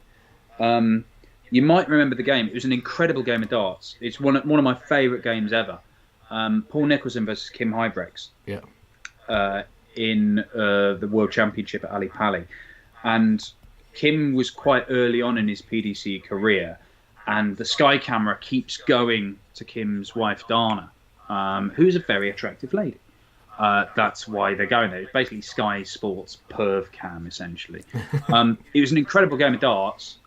You might remember the game. It was an incredible game of darts. It's one of my favourite games ever. Paul Nicholson versus Kim Huybrechts. Yeah. In the World Championship at Ali Pali. And Kim was quite early on in his PDC career, and the Sky camera keeps going to Kim's wife Dana, who's a very attractive lady. That's why they're going there. It's basically Sky Sports perv cam, essentially. It was an incredible game of darts.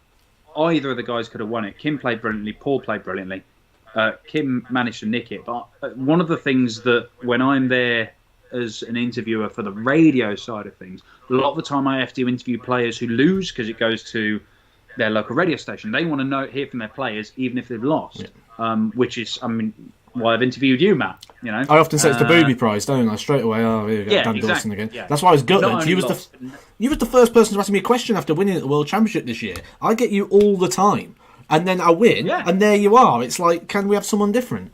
Either of the guys could have won it. Kim played brilliantly. Paul played brilliantly. Kim managed to nick it. But one of the things that when I'm there as an interviewer for the radio side of things, a lot of the time I have to interview players who lose because it goes to their local radio station. They want to hear from their players even if they've lost, which is, I mean, why I've interviewed you, Matt. You know, I often say it's the booby prize, don't I? Straight away, here we go, Dan Dawson again. Yeah. That's why I was gutted. You was the first person to ask me a question after winning at the World Championship this year. I get you all the time, and then I win, and there you are. It's like, can we have someone different?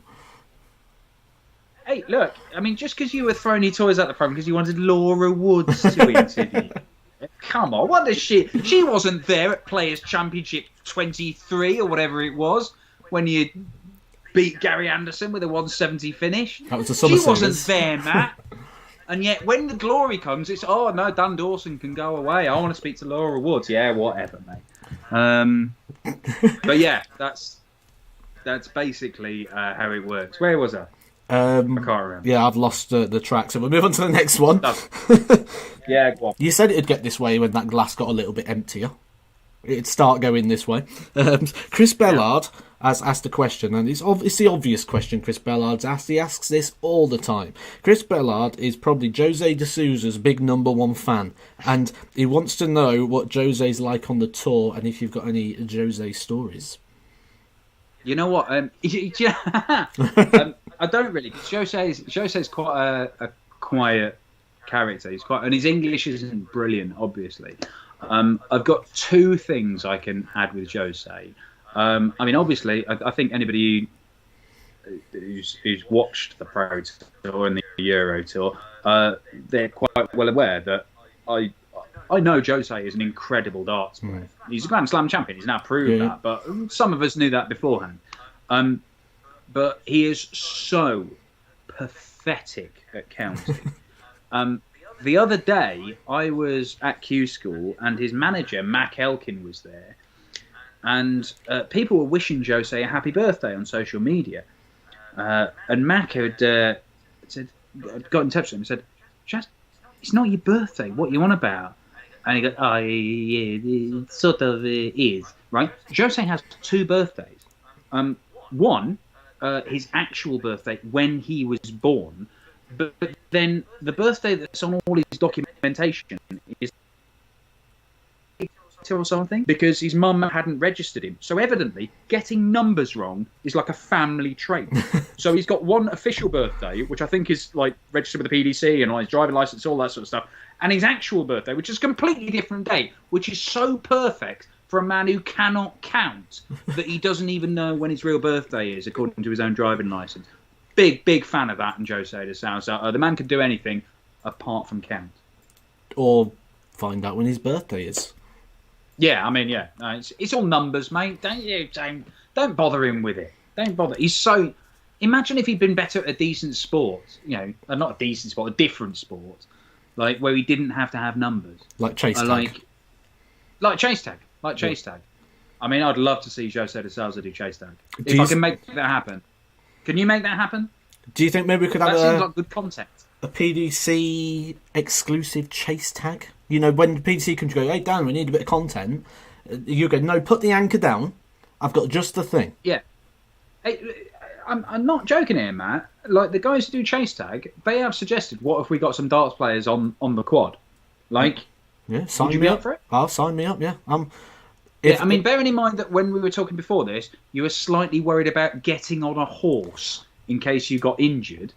Hey, look, I mean, just because you were throwing your toys out the front because you wanted Laura Woods to interview. Come on, what does she wasn't there at Players' Championship 23 or whatever it was when you beat Gary Anderson with a 170 finish. That was the summer She wasn't there, Matt. And yet when the glory comes, it's, oh, no, Dan Dawson can go away. I want to speak to Laura Woods. Yeah, whatever, mate. But yeah, that's basically how it works. Where was I? I can't remember. Yeah, I've lost the track, so we'll move on to the next one. Yeah, go on. You said it'd get this way when that glass got a little bit emptier. It'd start going this way. Chris Bellard has asked a question, and it's the obvious question Chris Bellard's asked. He asks this all the time. Chris Bellard is probably Jose de Souza's big #1 fan, and he wants to know what Jose's like on the tour and if you've got any Jose stories. You know what? I don't really. Jose's quite a quiet character. And his English isn't brilliant, obviously. I've got two things I can add with Jose. I mean, obviously, I think anybody who's watched the Pro Tour and the Euro Tour, they're quite well aware that I know Jose is an incredible darts player. He's a Grand Slam champion. He's now proved that, but some of us knew that beforehand. But he is so pathetic at counting. The other day, I was at Q School, and his manager, Mac Elkin, was there. And people were wishing Jose a happy birthday on social media. And Mac had got in touch with him and said, "Just, it's not your birthday. What you on about?" And he goes, "Oh, yeah, it sort of is." Right? Jose has two birthdays. One, his actual birthday when he was born. But then the birthday that's on all his documentation is or something, because his mum hadn't registered him. So evidently, getting numbers wrong is like a family trait. So he's got one official birthday, which I think is like registered with the PDC and on his driving license, all that sort of stuff, and his actual birthday, which is a completely different date, which is so perfect for a man who cannot count that he doesn't even know when his real birthday is, according to his own driving license. Big fan of that in Jose de Souza. The man can do anything apart from count. Or find out when his birthday is. Yeah, I mean, yeah. It's all numbers, mate. Don't bother him with it. Don't bother. He's so... imagine if he'd been better at a decent sport, not a decent sport, a different sport, like where he didn't have to have numbers. Like chase tag. Like chase tag. Chase tag. I mean, I'd love to see Jose de Sousa do chase tag. If I can make that happen. Can you make that happen? Do you think maybe we could have that seems like good content. A PDC exclusive chase tag? When the PDC comes to go, hey, Dan, we need a bit of content. You go, no, put the anchor down. I've got just the thing. Yeah. I'm not joking here, Matt. Like, the guys who do chase tag, they have suggested, what if we got some darts players on the quad? Like, sign would you me be up for it? I'll sign me up, yeah. Bearing in mind that when we were talking before this, you were slightly worried about getting on a horse in case you got injured.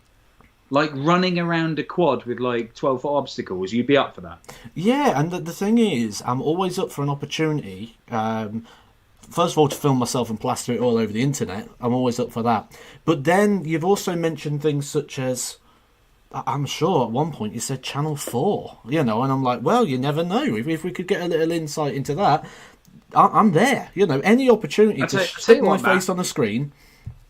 Like, running around a quad with, 12-foot obstacles, you'd be up for that. Yeah, and the thing is, I'm always up for an opportunity. First of all, to film myself and plaster it all over the internet. I'm always up for that. But then you've also mentioned things such as, I'm sure at one point you said Channel 4, and I'm like, well, you never know. If we could get a little insight into that, I'm there. Any opportunity to stick my face on the screen,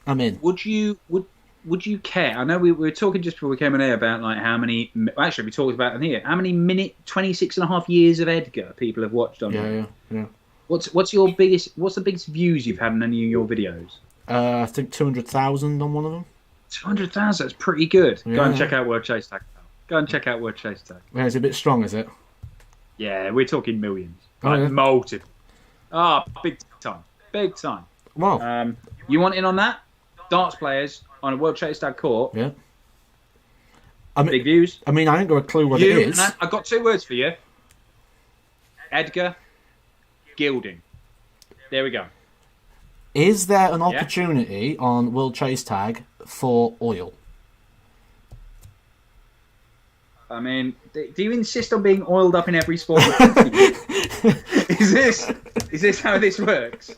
I'm in. Would you care? I know we were talking just before we came on air about how many. Actually, we talked about it here. How many 26 and a half years of Edgar people have watched on? Yeah. What's the biggest views you've had in any of your videos? I think 200,000 on one of them. 200,000. That's pretty good. Yeah. Go and check out Word Chase Tag. Yeah, it's a bit strong, is it? Yeah, we're talking millions. Yeah. Multiple. Big time. Wow. You want in on that? Darts players on a World Chase Tag court. Yeah. Big views. I ain't got a clue what it is. I've got 2 words for you. Edgar gilding. There we go. Is there an opportunity on World Chase Tag for oil? I mean, do you insist on being oiled up in every sport? Is this how this works?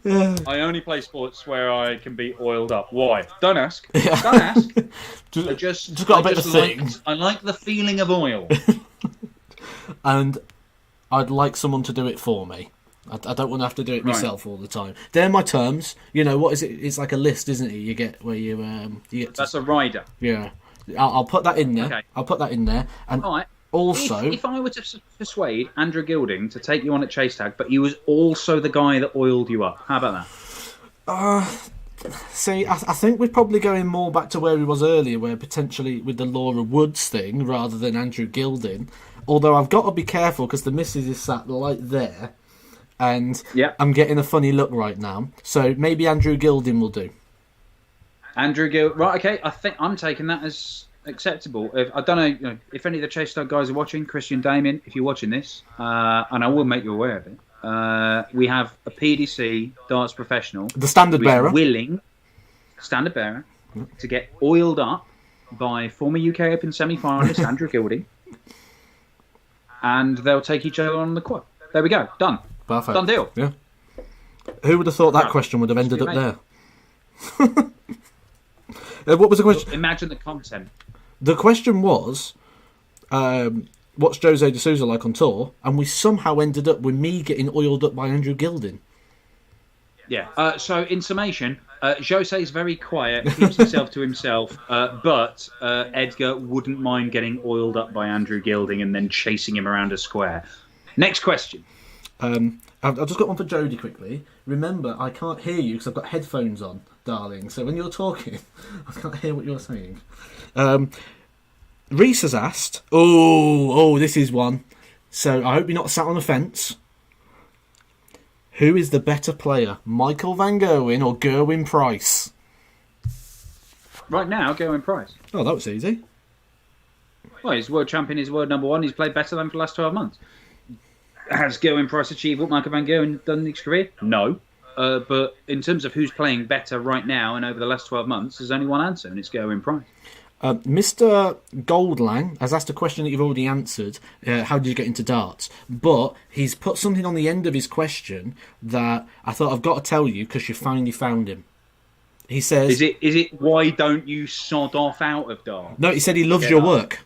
I only play sports where I can be oiled up. Why? Don't ask. Yeah. Don't ask. just got a bit of thing. I like the feeling of oil. And I'd like someone to do it for me. I don't want to have to do it myself all the time. They're my terms. What is it? It's like a list, isn't it? You get where you get. That's a rider. Yeah. I'll put that in there. Okay. I'll put that in there. And all right. also, if I were to persuade Andrew Gilding to take you on at Chase Tag, but he was also the guy that oiled you up, how about that? See, I think we're probably going more back to where he was earlier, where potentially with the Laura Woods thing rather than Andrew Gilding. Although I've got to be careful because the missus is sat right there, and I'm getting a funny look right now. So maybe Andrew Gilding will do. Andrew Gilding, right? Okay, I think I'm taking that as acceptable. I don't know, if any of the Chase Tag guys are watching, Christian, Damien, if you're watching this, and I will make you aware of it. We have a PDC darts professional, the standard bearer, standard bearer, to get oiled up by former UK Open semi-finalist Andrew Gilding, and they'll take each other on the quad. There we go, done. Perfect. Done deal. Yeah. Who would have thought that question would have ended up there? What was the question? Imagine the content. The question was, what's Jose de Sousa like on tour? And we somehow ended up with me getting oiled up by Andrew Gilding. Yeah. So in summation, Jose is very quiet, keeps himself to himself, but Edgar wouldn't mind getting oiled up by Andrew Gilding and then chasing him around a square. Next question. I've just got one for Jodie quickly. Remember, I can't hear you because I've got headphones on, darling. So when you're talking, I can't hear what you're saying. Reese has asked, this is one. So I hope you're not sat on the fence. Who is the better player, Michael Van Gerwen or Gerwyn Price? Right now, Gerwyn Price. Oh, that was easy. Well, he's world champion, he's world number 1, he's played better than for the last 12 months. Has Gerwyn Price achieved what Michael Van Gerwen done in his career? No. But in terms of who's playing better right now and over the last 12 months, there's only one answer, and it's Gerwyn Price. Mr. Goldlang has asked a question that you've already answered. How did you get into darts? But he's put something on the end of his question that I thought I've got to tell you because you finally found him. He says... Is it why don't you sod off out of darts? No, he said he loves your work.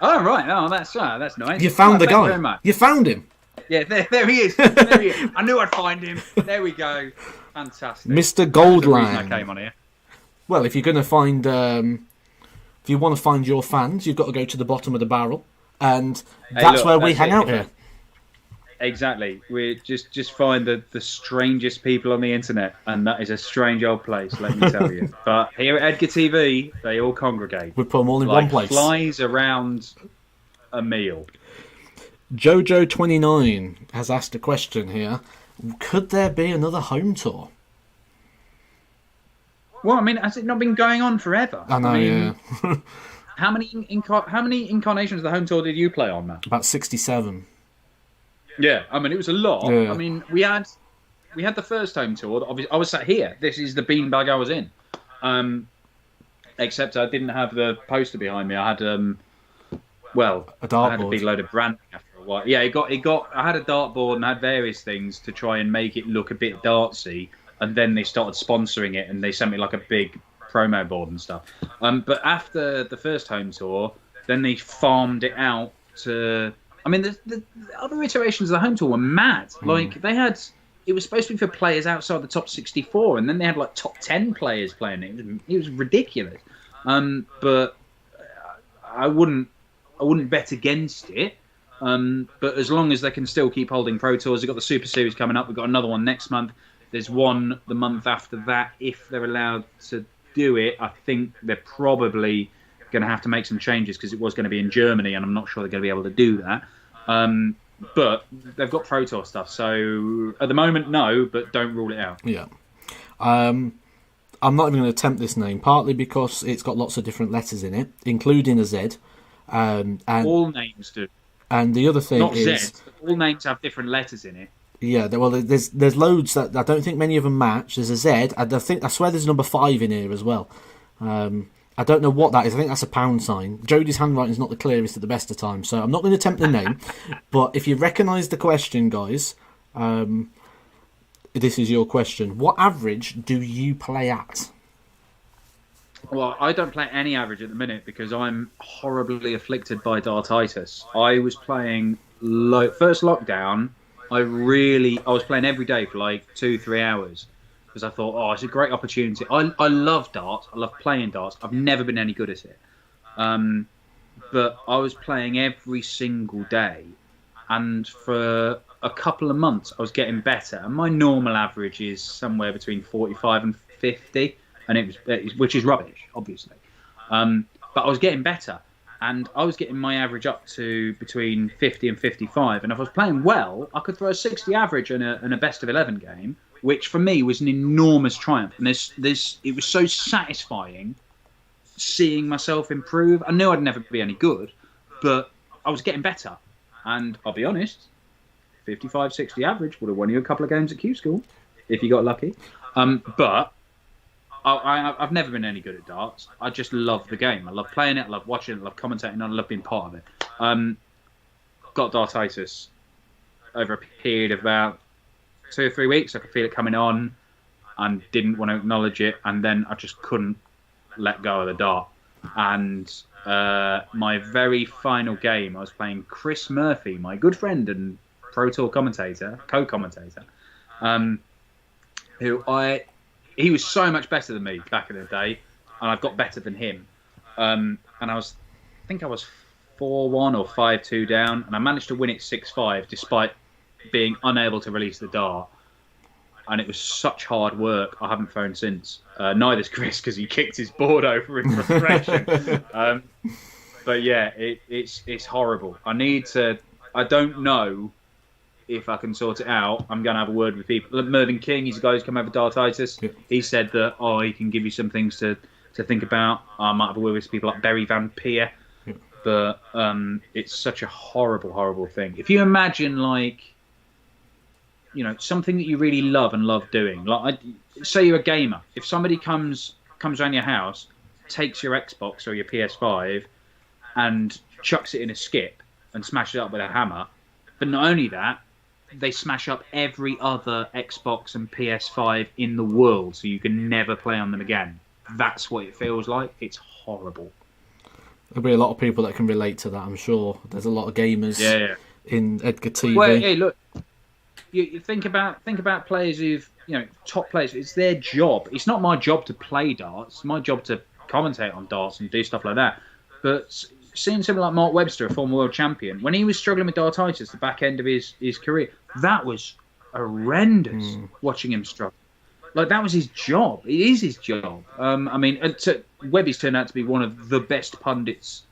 Oh, right. Oh, that's nice. You found the guy. Thank you very much. You found him. Yeah, there he is. There he is. I knew I'd find him. There we go. Fantastic. Mr. Goldlang. I came on here. Well, if you're going to find, if you want to find your fans, you've got to go to the bottom of the barrel, and that's where we hang out here. Exactly. We just find the strangest people on the internet, and that is a strange old place, let me tell you. But here at Edgar TV, they all congregate. We put them all in one place. Flies around a meal. Jojo29 has asked a question here. Could there be another home tour? Well, I mean, has it not been going on forever? I know, yeah. How many incarnations of the home tour did you play on, Matt? About 67. Yeah, I mean, it was a lot. Yeah. I mean, we had the first home tour. Obviously, I was sat here. This is the beanbag I was in. Except I didn't have the poster behind me. I had a dartboard. I had a big load of branding after a while. Yeah, it got. I had a dartboard and I had various things to try and make it look a bit dartsy. And then they started sponsoring it, and they sent me like a big promo board and stuff. But after the first home tour, then they farmed it out to. I mean, the other iterations of the home tour were mad. Like, it was supposed to be for players outside the top 64, and then they had like top 10 players playing it. It was ridiculous. But I wouldn't bet against it. But as long as they can still keep holding Pro Tours, they've got the Super Series coming up. We've got another one next month. There's one the month after that. If they're allowed to do it, I think they're probably going to have to make some changes because it was going to be in Germany, and I'm not sure they're going to be able to do that. But they've got Pro Tour stuff, so at the moment, no, but don't rule it out. Yeah. I'm not even going to attempt this name, partly because it's got lots of different letters in it, including a Z. And all names do. And the other thing not is... Z, all names have different letters in it. Yeah, well, there's loads that I don't think many of them match. There's a Z. I swear there's number 5 in here as well. I don't know what that is. I think that's a pound sign. Jodie's handwriting is not the clearest at the best of times, so I'm not going to attempt the name. But if you recognise the question, guys, this is your question. What average do you play at? Well, I don't play any average at the minute because I'm horribly afflicted by dartitis. I was playing first lockdown. I was playing every day for like 2-3 hours. Because I thought, it's a great opportunity. I love darts. I love playing darts. I've never been any good at it. But I was playing every single day. And for a couple of months, I was getting better. And my normal average is somewhere between 45 and 50. Which is rubbish, obviously. But I was getting better. And I was getting my average up to between 50 and 55. And if I was playing well, I could throw a 60 average in a best of 11 game. Which for me was an enormous triumph, and it was so satisfying seeing myself improve. I knew I'd never be any good, but I was getting better. And I'll be honest, 55, 60 average would have won you a couple of games at Q School if you got lucky. But I've never been any good at darts. I just love the game. I love playing it. I love watching it. I love commentating. And I love being part of it. Got dartitis over a period of about 2 or 3 weeks. I could feel it coming on and didn't want to acknowledge it, and then I just couldn't let go of the dart. And my very final game, I was playing Chris Murphy, my good friend and Pro Tour co-commentator, he was so much better than me back in the day, and I've got better than him. And I think I was 4-1 or 5-2 down, and I managed to win it 6-5 despite being unable to release the dart. And it was such hard work. I haven't phoned since. Neither's Chris, because he kicked his board over in frustration. But yeah, it's horrible. I don't know if I can sort it out. I'm going to have a word with people. Mervyn King, he's a guy who's come over dartitis. Yeah. He said that, he can give you some things to think about. I might have a word with people like Berry Van Peer. Yeah. But it's such a horrible, horrible thing. If you imagine, like, something that you really love and love doing. Like, say you're a gamer. If somebody comes around your house, takes your Xbox or your PS5 and chucks it in a skip and smashes it up with a hammer, but not only that, they smash up every other Xbox and PS5 in the world so you can never play on them again. That's what it feels like. It's horrible. There'll be a lot of people that can relate to that, I'm sure. There's a lot of gamers in Edgar TV. Well, hey, look. you think about players who've, top players. It's their job. It's not my job to play darts. It's my job to commentate on darts and do stuff like that. But seeing someone like Mark Webster, a former world champion, when he was struggling with dartitis, the back end of his career, that was horrendous. Watching him struggle, like that was his job. It is his job. Webby's turned out to be one of the best pundits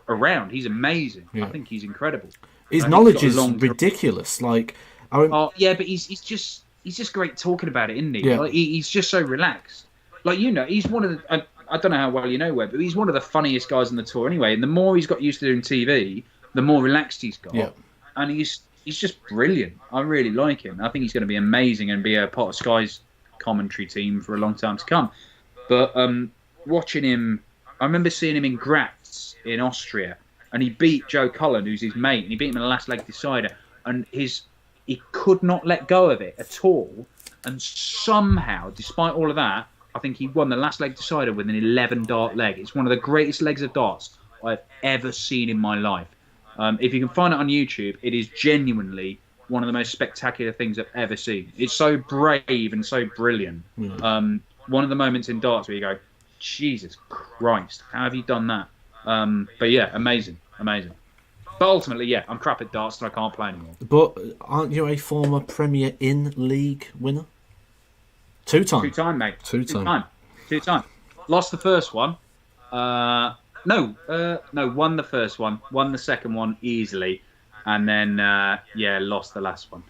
around. He's amazing. I think he's incredible. His knowledge is ridiculous. Like, but he's just great talking about it, isn't he? Yeah. Like, he's just so relaxed. Like, he's one of the. I don't know how well you know Webb, but he's one of the funniest guys on the tour anyway. And the more he's got used to doing TV, the more relaxed he's got. Yeah. And he's just brilliant. I really like him. I think he's going to be amazing and be a part of Sky's commentary team for a long time to come. But watching him, I remember seeing him in Graz in Austria, and he beat Joe Cullen, who's his mate, and he beat him in the last leg decider. And he could not let go of it at all. And somehow, despite all of that, I think he won the last leg decider with an 11-dart leg. It's one of the greatest legs of darts I've ever seen in my life. If you can find it on YouTube, it is genuinely one of the most spectacular things I've ever seen. It's so brave and so brilliant. One of the moments in darts where you go, Jesus Christ, how have you done that? But yeah, amazing. But ultimately, yeah, I'm crap at darts and I can't play anymore. But aren't you a former Premier Inn League winner? Two-time, mate. Two-time. Lost the first one. Won the first one. Won the second one easily. And then, lost the last one.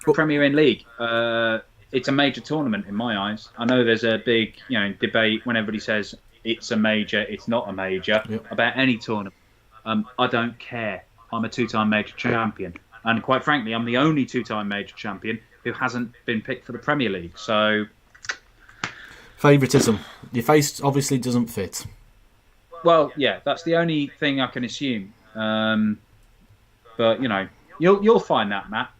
Premier Inn League. It's a major tournament in my eyes. I know there's a big, debate when everybody says it's a major, it's not a major, about any tournament. I don't care. I'm a two-time major champion. And quite frankly, I'm the only two-time major champion who hasn't been picked for the Premier League. So, favouritism. Your face obviously doesn't fit. Well, yeah, that's the only thing I can assume. But you'll find that, Matt.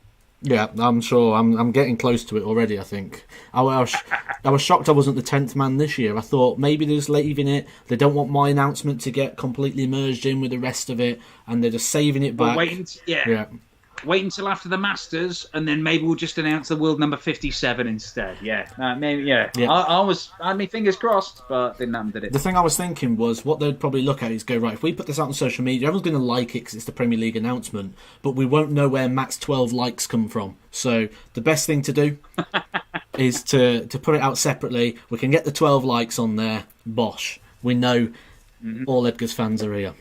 Yeah, I'm sure. I'm getting close to it already. I think I was shocked I wasn't the 10th man this year. I thought maybe they're just leaving it. They don't want my announcement to get completely merged in with the rest of it, and they're just saving it back. Wait until after the Masters, and then maybe we'll just announce the world number 57 instead. Maybe. I had my fingers crossed, but didn't happen, did it? The thing I was thinking was what they'd probably look at is go, right, if we put this out on social media, everyone's going to like it because it's the Premier League announcement, but we won't know where Matt's 12 likes come from. So the best thing to do is to put it out separately. We can get the 12 likes on there. Bosh. We know all Edgar's fans are here.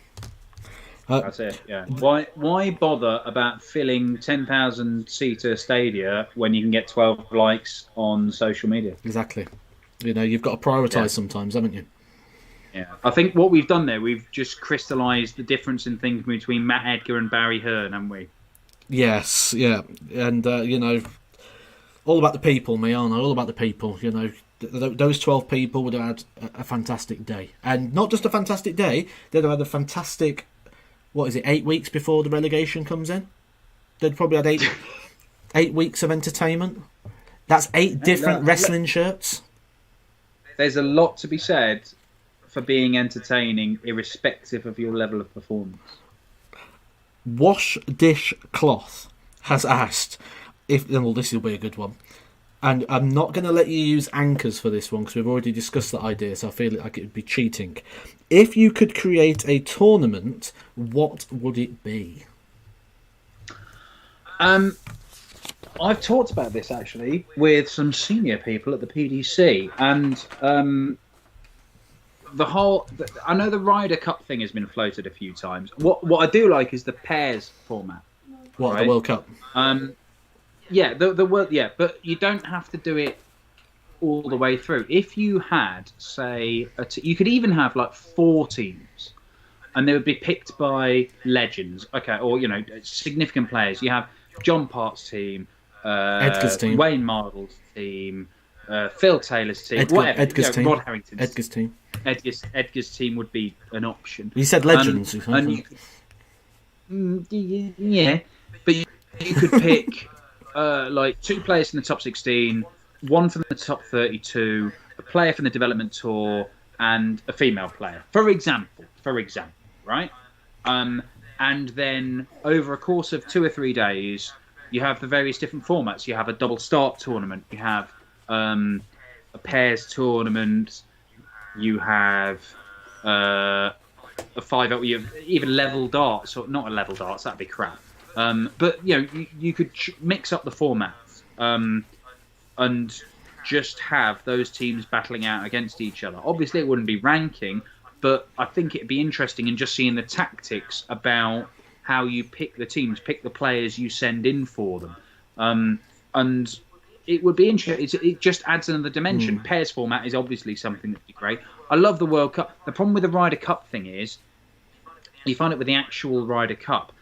That's it. Yeah. Why bother about filling 10,000-seater stadia when you can get 12 likes on social media? Exactly. You've got to prioritise sometimes, haven't you? Yeah. I think what we've done there, we've just crystallised the difference in things between Matt Edgar and Barry Hearn, haven't we? Yes. Yeah. And all about the people, me, aren't I? All about the people. Those 12 people would have had a fantastic day, and not just a fantastic day. They'd have had a fantastic. What is it, 8 weeks before the relegation comes in? They'd probably had 8 weeks of entertainment. That's 8 different wrestling shirts. There's a lot to be said for being entertaining, irrespective of your level of performance. Wash Dish Cloth has asked if... Well, this will be a good one. And I'm not going to let you use anchors for this one because we've already discussed that idea, so I feel like it would be cheating. If you could create a tournament, what would it be? I've talked about this actually with some senior people at the PDC, and I know the Ryder Cup thing has been floated a few times. What I do like is the pairs format. What, right? The World Cup? The World. Yeah, but you don't have to do it all the way through. If you had, say, you could even have like 4 teams, and they would be picked by legends, okay, or significant players. You have John Part's team, Edgar's team, Wayne Mardle's team, Phil Taylor's team, whatever. Edgar's team, Rod Harrington's Edgar's team. Edgar's team would be an option. You said legends, and you could, yeah, but you could pick like 2 players from the top 16. 1 from the top 32, a player from the development tour, and a female player. For example, right? and then over a course of 2 or 3 days, you have the various different formats. You have a double start tournament. You have a pairs tournament. You have a 5. You have even level darts, or not a level darts. That'd be crap. But you could mix up the formats and just have those teams battling out against each other. Obviously, it wouldn't be ranking, but I think it'd be interesting in just seeing the tactics about how you pick the teams, pick the players you send in for them. And it would be interesting. It just adds another dimension. Pairs format is obviously something that'd be great. I love the World Cup. The problem with the Ryder Cup thing is, you find it with the actual Ryder Cup,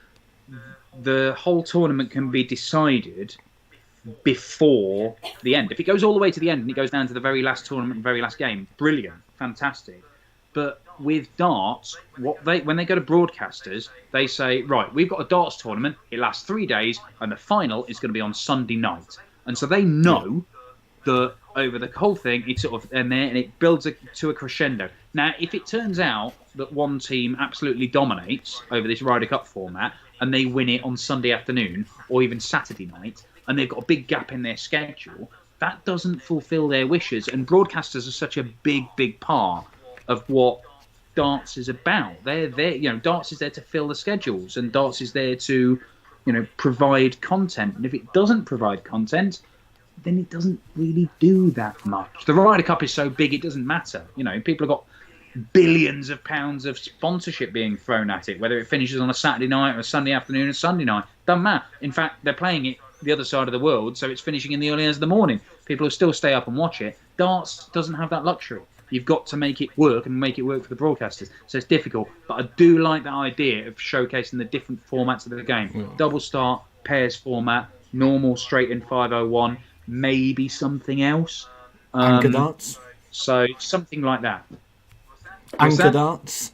the whole tournament can be decided before the end. If it goes all the way to the end and it goes down to the very last tournament, very last game, brilliant, fantastic. But with darts, when they go to broadcasters, they say, right, we've got a darts tournament, it lasts 3 days, and the final is going to be on Sunday night. And so they know that over the whole thing, it's sort of and it builds to a crescendo. Now, if it turns out that one team absolutely dominates over this Ryder Cup format and they win it on Sunday afternoon or even Saturday night, and they've got a big gap in their schedule, that doesn't fulfil their wishes. And broadcasters are such a big part of what darts is about. They're there, darts is there to fill the schedules, and darts is there to, provide content. And if it doesn't provide content, then it doesn't really do that much. The Ryder Cup is so big, it doesn't matter. People have got billions of pounds of sponsorship being thrown at it, whether it finishes on a Saturday night or a Sunday afternoon or Sunday night. Doesn't matter. In fact, they're playing it the other side of the world, so it's finishing in the early hours of the morning. People will still stay up and watch it. Darts doesn't have that luxury. You've got to make it work and make it work for the broadcasters. So it's difficult. But I do like the idea of showcasing the different formats of the game. Yeah. Double start, pairs format, normal straight in 501, maybe something else. Anchor darts. So something like that. Anchor darts.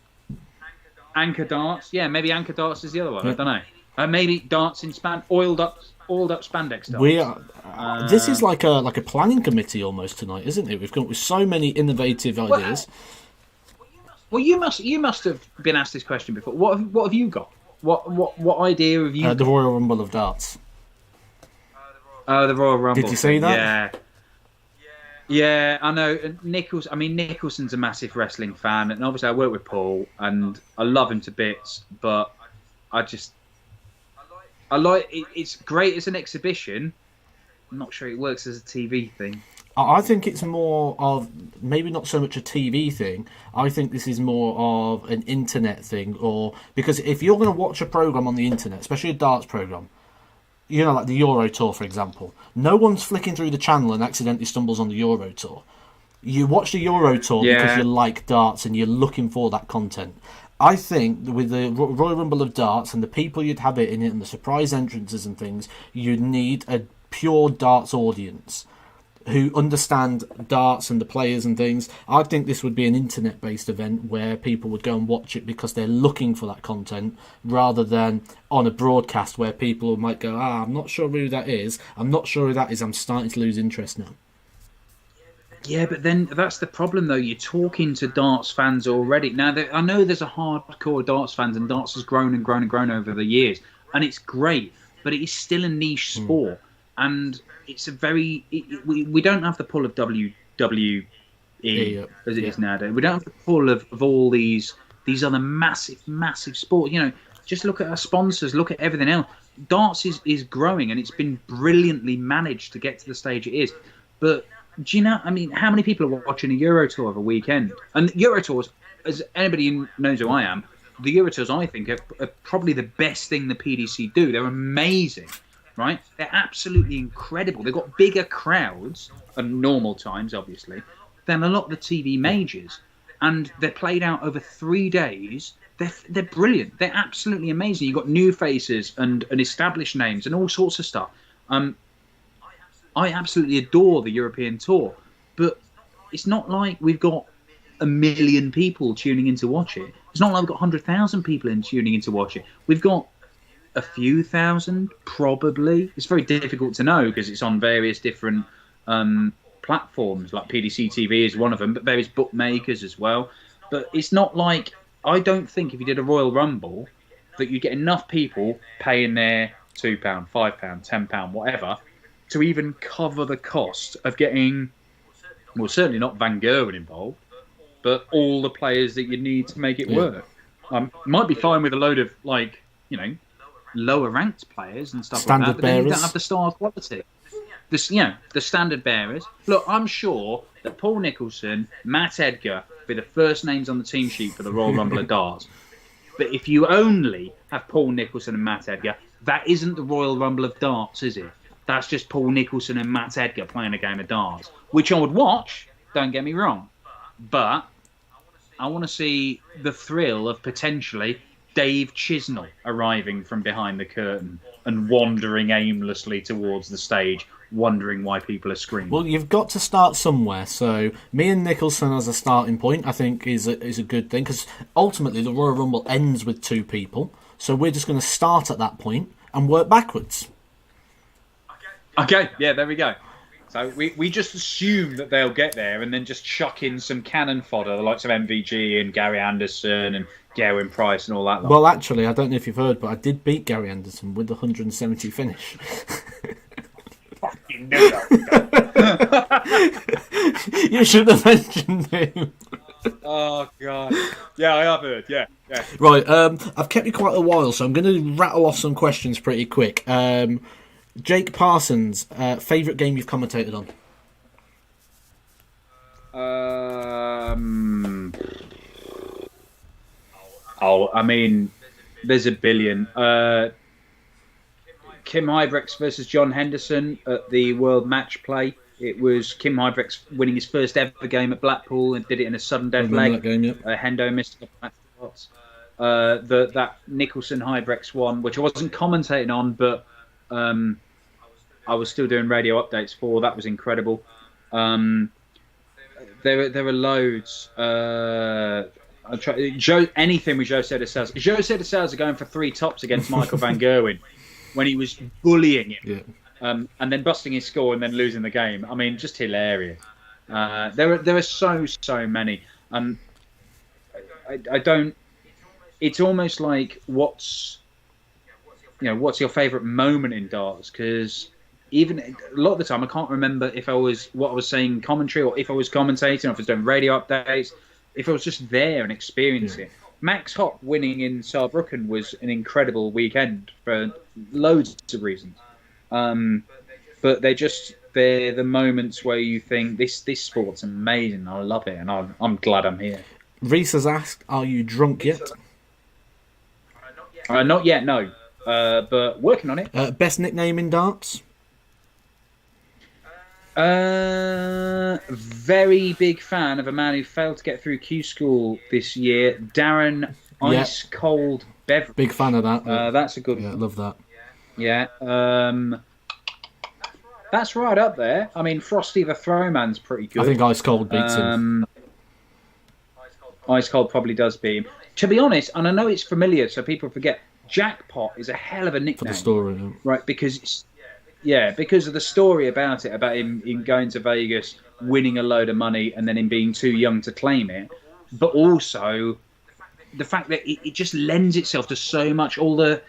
Anchor darts. Yeah, maybe anchor darts is the other one. Yeah. I don't know. Maybe darts in oiled up spandex darts. We are. This is like a planning committee almost tonight, isn't it? We've got with so many innovative ideas. Well, you must have been asked this question before. What have you got? What idea have you got? The Royal Rumble of darts. Oh, the Royal Rumble. Did you see that? Yeah, I know. Nicholson's a massive wrestling fan, and obviously I work with Paul, and I love him to bits, but I like it. It's great as an exhibition. I'm not sure it works as a TV thing. I think it's more of maybe not so much a TV thing. I think this is more of an internet thing, because if you're going to watch a program on the internet, especially a darts program, like the Euro Tour, for example, no one's flicking through the channel and accidentally stumbles on the Euro Tour. You watch the Euro Tour because you like darts and you're looking for that content. I think with the Royal Rumble of darts and the people you'd have it in it and the surprise entrances and things, you'd need a pure darts audience who understand darts and the players and things. I think this would be an internet-based event where people would go and watch it because they're looking for that content, rather than on a broadcast where people might go, I'm not sure who that is. I'm starting to lose interest now. Yeah, but then that's the problem, though. You're talking to darts fans already. Now, I know there's a hardcore darts fans, and darts has grown and grown and grown over the years, and it's great, but it is still a niche sport, and it's a very... We don't have the pull of WWE as it is nowadays. We don't have the pull of all these other massive sports. Just look at our sponsors, look at everything else. Darts is growing, and it's been brilliantly managed to get to the stage it is, but... Do you know? How many people are watching a Euro Tour of a weekend? And Euro Tours, as anybody who knows who I am, the Euro Tours, I think, are probably the best thing the PDC do. They're amazing, right? They're absolutely incredible. They've got bigger crowds, at normal times, obviously, than a lot of the TV majors. And they're played out over 3 days. They're brilliant. They're absolutely amazing. You've got new faces and established names and all sorts of stuff. I absolutely adore the European Tour, but it's not like we've got 1 million people tuning in to watch it. It's not like we've got 100,000 people tuning in to watch it. We've got a few thousand, probably. It's very difficult to know because it's on various different platforms, like PDC TV is one of them, but various bookmakers as well. But it's not like... I don't think if you did a Royal Rumble that you get enough people paying their £2, £5, £10, whatever, to even cover the cost of getting, well, certainly not Van Gerwen involved, but all the players that you need to make it work. Might be fine with a load of, like, you know, lower ranked players and stuff standard like that, but then you bearers. don't have the star quality. The standard bearers. Look, I'm sure that Paul Nicholson, Matt Edgar be the first names on the team sheet for the Royal Rumble of Darts. But if you only have Paul Nicholson and Matt Edgar, that isn't the Royal Rumble of Darts, is it? That's just Paul Nicholson and Matt Edgar playing a game of darts, which I would watch, don't get me wrong. But I want to see the thrill of potentially Dave Chisnell arriving from behind the curtain and wandering aimlessly towards the stage, wondering why people are screaming. Well, you've got to start somewhere. So me and Nicholson as a starting point, I think, is a good thing, because ultimately the Royal Rumble ends with 2 people. So we're just going to start at that point and work backwards. Okay, yeah, there we go. So we just assume that they'll get there and then just chuck in some cannon fodder, the likes of MVG and Gary Anderson and Gerwyn Price and all that lot. Well, actually, I don't know if you've heard, but I did beat Gary Anderson with the 170 finish. Fucking knew that. You should have mentioned him. Oh, God. Yeah, I have heard, yeah. Right, I've kept you quite a while, so I'm going to rattle off some questions pretty quick. Jake Parsons, favourite game you've commentated on? I mean, there's a billion. Kim Huybrechts versus John Henderson at the World Match Play. It was Kim Huybrechts winning his first ever game at Blackpool and did it in a sudden death leg. That game, yep. Hendo missed a couple of shots. That Nicholson Huybrechts one, which I wasn't commentating on, but I was still doing radio updates for. That was incredible. There are loads. Anything with José de Sousa. José de Sousa going for 3 tops against Michael Van Gerwen when he was bullying him, and then busting his score and then losing the game. I mean, just hilarious. There are so many. I don't. It's almost like what's your favourite moment in darts, because even a lot of the time I can't remember if I was saying in commentary or if I was commentating or if I was doing radio updates, if I was just there and experiencing it. Max Hopp winning in Saarbrücken was an incredible weekend for loads of reasons, but they're the moments where you think this sport's amazing, I love it, and I'm glad I'm here. Reese has asked, are you drunk yet? Not yet, no, but working on it. Best nickname in darts? Very big fan of a man who failed to get through Q School this year, Darren Ice Cold Beveridge. Big fan of that. That's a good one. Yeah, love that. Yeah. That's right up there. I mean, Frosty the Throwman's pretty good. I think Ice Cold beats him. Ice Cold probably does beat him. To be honest, and I know it's familiar, so people forget, Jackpot is a hell of a nickname. For the story, right? Because of the story about him going to Vegas, winning a load of money, and then him being too young to claim it. But also the fact that it just lends itself to so much. All the,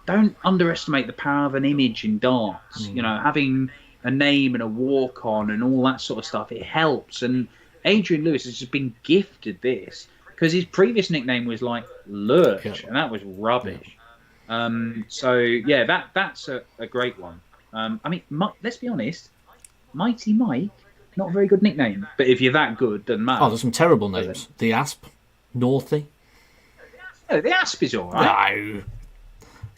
don't underestimate the power of an image in darts. Having a name and a walk on and all that sort of stuff, it helps. And Adrian Lewis has just been gifted this, because his previous nickname was like Lurch, and that was rubbish. That's a great one. I mean, let's be honest, Mighty Mike, not a very good nickname, but if you're that good, doesn't matter. Oh, there's some terrible names. The Asp, Northy. Oh, the Asp is all right. No.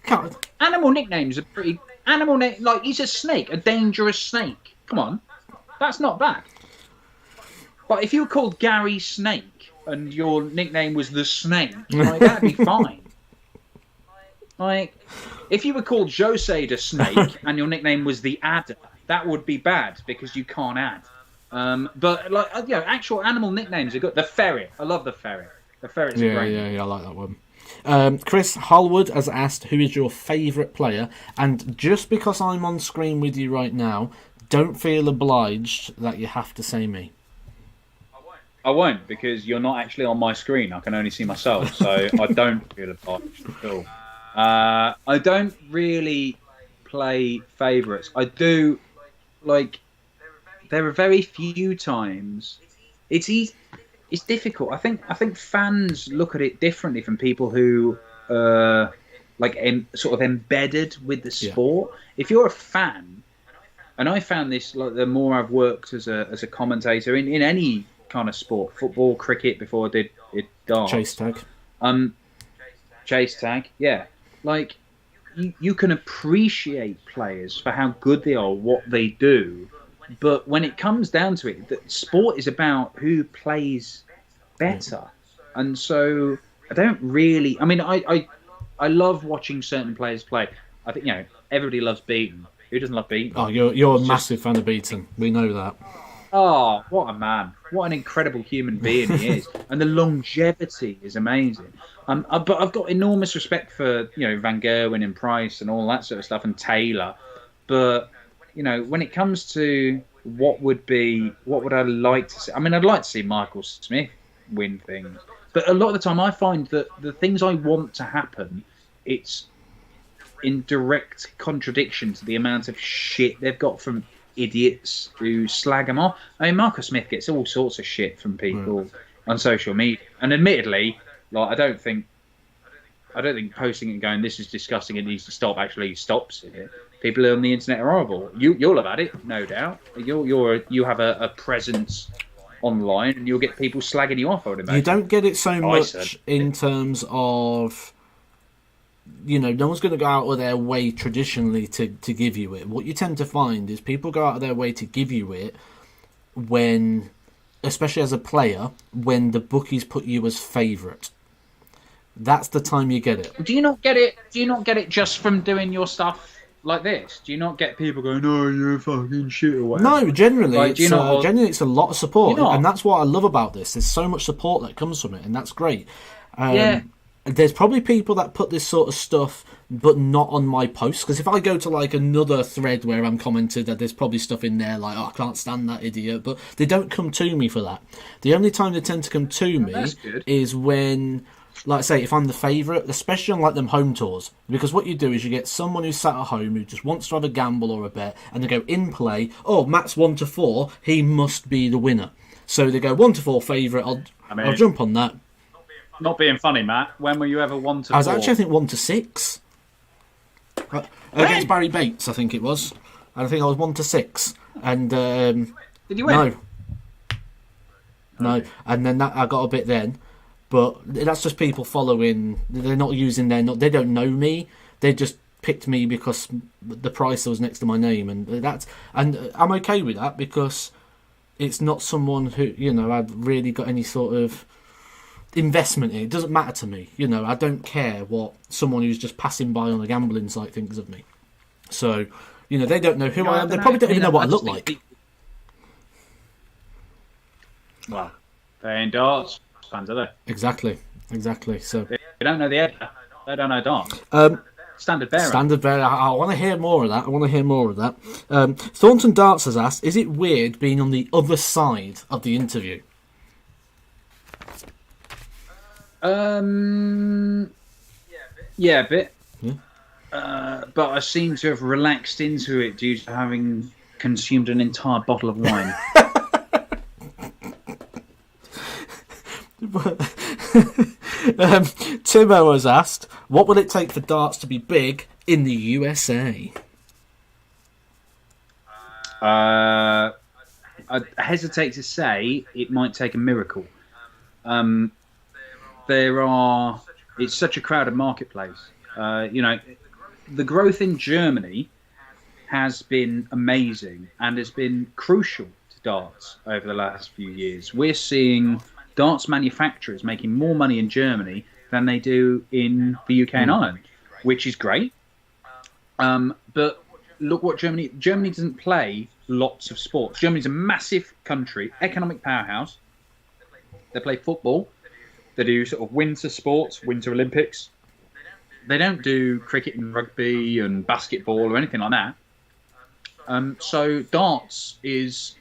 Can't. Animal nicknames are pretty. Like he's a snake, a dangerous snake. Come on, that's not bad. But if you were called Gary Snake and your nickname was the Snake, like, that'd be fine. Like, if you were called Jose the Snake and your nickname was the Adder, that would be bad because you can't add. But actual animal nicknames are good. The Ferret, I love the Ferret. The Ferret's a great name. Yeah, I like that one. Chris Holwood has asked, who is your favourite player? And just because I'm on screen with you right now, don't feel obliged that you have to say me. I won't, because you're not actually on my screen. I can only see myself, so I don't feel obliged at all. I don't really play favourites. I do, like, there are very few times. It's easy. It's difficult. I think fans look at it differently from people who like sort of embedded with the sport. If you're a fan, and I found this, like, the more I've worked as a commentator in any kind of sport, football, cricket, before I did it darts. Chase tag, yeah. Like, you can appreciate players for how good they are, what they do, but when it comes down to it, the sport is about who plays better. And so I don't really. I mean, I love watching certain players play. I think, everybody loves Beaton. Who doesn't love Beaton? Oh, you're a massive fan of Beaton. We know that. Oh, what a man! What an incredible human being he is, and the longevity is amazing. But I've got enormous respect for Van Gerwen and Price and all that sort of stuff, and Taylor. But when it comes to what would I like to see? I mean, I'd like to see Michael Smith win things, but a lot of the time I find that the things I want to happen, it's in direct contradiction to the amount of shit they've got from idiots who slag them off. I mean, Michael Smith gets all sorts of shit from people on social media, and admittedly, like, I don't think posting it and going, "This is disgusting, it needs to stop," actually stops it. People on the internet are horrible. You'll have had it, no doubt. You have a presence online, and you'll get people slagging you off, I would imagine. You don't get it so much in terms of, no one's going to go out of their way traditionally to give you it. What you tend to find is people go out of their way to give you it when, especially as a player, when the bookies put you as favourite. That's the time you get it. Do you not get it? Do you not get it just from doing your stuff like this? Do you not get people going, "Oh, you're fucking shit" or whatever? No, generally, generally it's a lot of support, and that's what I love about this. There's so much support that comes from it, and that's great. There's probably people that put this sort of stuff, but not on my posts, because if I go to like another thread where I'm commented, that there's probably stuff in there like, "Oh, I can't stand that idiot," but they don't come to me for that. The only time they tend to come to me is when, like I say, if I'm the favourite, especially on like them home tours, because what you do is you get someone who's sat at home who just wants to have a gamble or a bet, and they go in play, "Oh, Matt's 1 to 4, he must be the winner." So they go 1 to 4 favourite. I'll jump on that. Not being funny, Matt. When were you ever 1 to 4? I was actually, I think, 1 to 6 against Barry Bates. I think it was. And I think I was 1 to 6. And did you win? No. And then I got a bit then. But that's just people following. They're not using they don't know me. They just picked me because the price was next to my name, and I'm okay with that, because it's not someone who I've really got any sort of investment in. It doesn't matter to me. I don't care what someone who's just passing by on a gambling site thinks of me. So they don't know who I am. They probably don't even know what I look like. Well, they ain't darts fans, are they? Exactly. So they don't know the Edgar. They don't know darts. Standard bearer. I want to hear more of that. Thornton Darts has asked, "Is it weird being on the other side of the interview?" Yeah, a bit. Yeah. But I seem to have relaxed into it due to having consumed an entire bottle of wine. Timo has asked, "What will it take for darts to be big in the USA?" I hesitate to say it might take a miracle. It's such a crowded marketplace. The growth in Germany has been amazing and has been crucial to darts over the last few years. We're seeing darts manufacturers making more money in Germany than they do in the UK and Ireland, which is great. But look what Germany doesn't play lots of sports. Germany's a massive country, economic powerhouse. They play football. They do sort of winter sports, Winter Olympics. They don't do cricket and rugby and basketball or anything like that. So darts is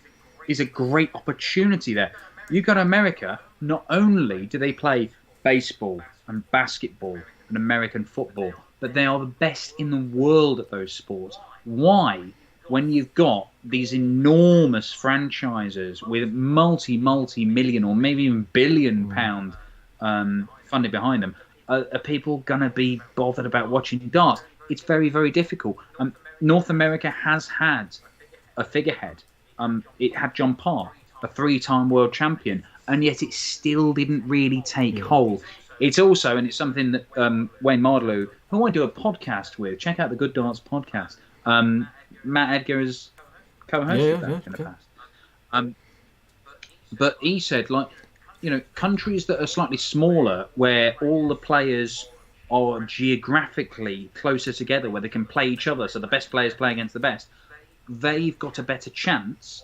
a great opportunity there. You go to America, not only do they play baseball and basketball and American football, but they are the best in the world at those sports. Why? When you've got these enormous franchises with multi-million or maybe even billion-pound funding behind them, are people going to be bothered about watching darts? It's very, very difficult. North America has had a figurehead. It had John Parr, a 3-time world champion, and yet it still didn't really take hold. It's also, and it's something that Wayne Mardlew, who I do a podcast with, check out the Good Darts podcast. Matt Edgar has co-hosted that in the past. But he said, countries that are slightly smaller, where all the players are geographically closer together, where they can play each other, so the best players play against the best, they've got a better chance